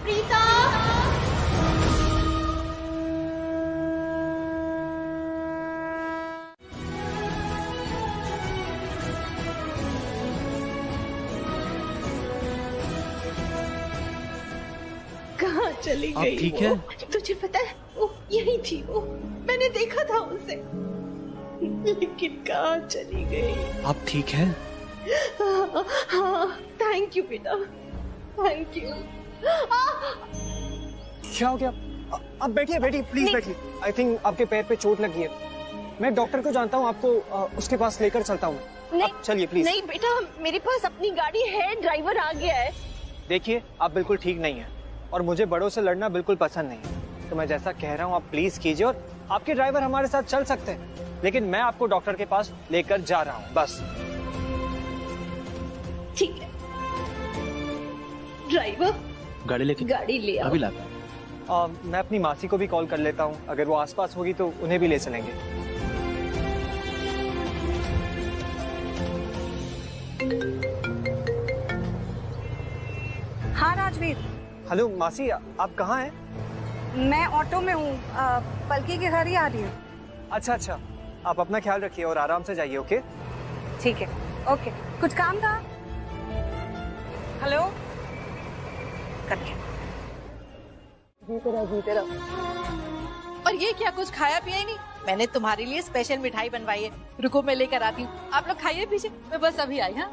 प्रीता, कहाँ चली आप गई? ठीक है? तुझे पता है, वो यही थी। वो मैंने देखा था उसे, लेकिन कहाँ चली गई? आप ठीक हैं? हाँ, थैंक यू बेटा, थैंक यू। क्या हो गया? आप बैठिए बैठिए, प्लीज बैठिए। आई थिंक आपके पैर पे चोट लगी है। मैं डॉक्टर को जानता हूँ, आपको उसके पास लेकर चलता हूँ। आप चलिए प्लीज। नहीं बेटा, मेरे पास अपनी गाड़ी है, ड्राइवर आ गया है। देखिए, आप बिल्कुल ठीक नहीं है और मुझे बड़ों से लड़ना बिल्कुल पसंद नहीं है। तो मैं जैसा कह रहा हूँ आप प्लीज कीजिए, और आपके ड्राइवर हमारे साथ चल सकते हैं, लेकिन मैं आपको डॉक्टर के पास लेकर जा रहा हूँ, बस। ठीक है, ड्राइवर गाड़ी लेके गाड़ी ले आओ। अभी लाता हूं। मैं अपनी मासी को भी कॉल कर लेता हूँ, अगर वो आसपास होगी तो उन्हें भी ले चलेंगे। हाँ राजवीर। हेलो मासी, आप कहाँ हैं? मैं ऑटो में हूँ, पलकी के घर ही आ रही हूँ। अच्छा अच्छा, आप अपना ख्याल रखिए और आराम से जाइए। ओके ठीक है, ओके। कुछ काम था? हेलो, करके जीते रहो। और ये क्या, कुछ खाया पिया ही नहीं? मैंने तुम्हारे लिए स्पेशल मिठाई बनवाई है, रुको मैं लेकर आती हूँ। आप लोग खाइए पीछे, मैं बस अभी आई। हाँ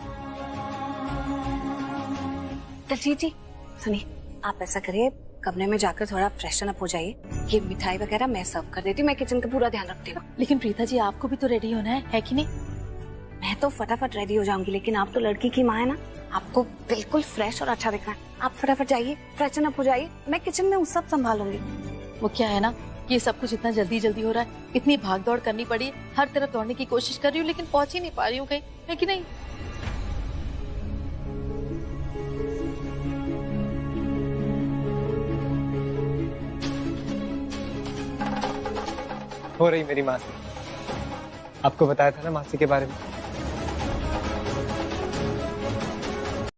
दलजीत जी सुनिए, आप ऐसा करिए, कमरे में जाकर थोड़ा फ्रेशन अप हो जाइए। ये मिठाई वगैरह मैं सर्व कर देती हूँ, मैं किचन का पूरा ध्यान रखती हूँ। लेकिन प्रीता जी आपको भी तो रेडी होना है कि नहीं? मैं तो फटाफट रेडी हो जाऊंगी, लेकिन आप तो लड़की की माँ है ना, आपको बिल्कुल फ्रेश और अच्छा दिखना है। आप फटाफट जाइए, फ्रेशन अप हो जाइए, मैं किचन में उस सब संभालूंगी। वो क्या है ना, ये सब कुछ इतना जल्दी जल्दी हो रहा है, इतनी भाग दौड़ करनी पड़ी, हर तरफ दौड़ने की कोशिश कर रही हूँ लेकिन पहुंच ही नहीं पा रही हूँ कहीं, है कि नहीं? हो रही मेरी मासी, आपको बताया था ना मासी के बारे में।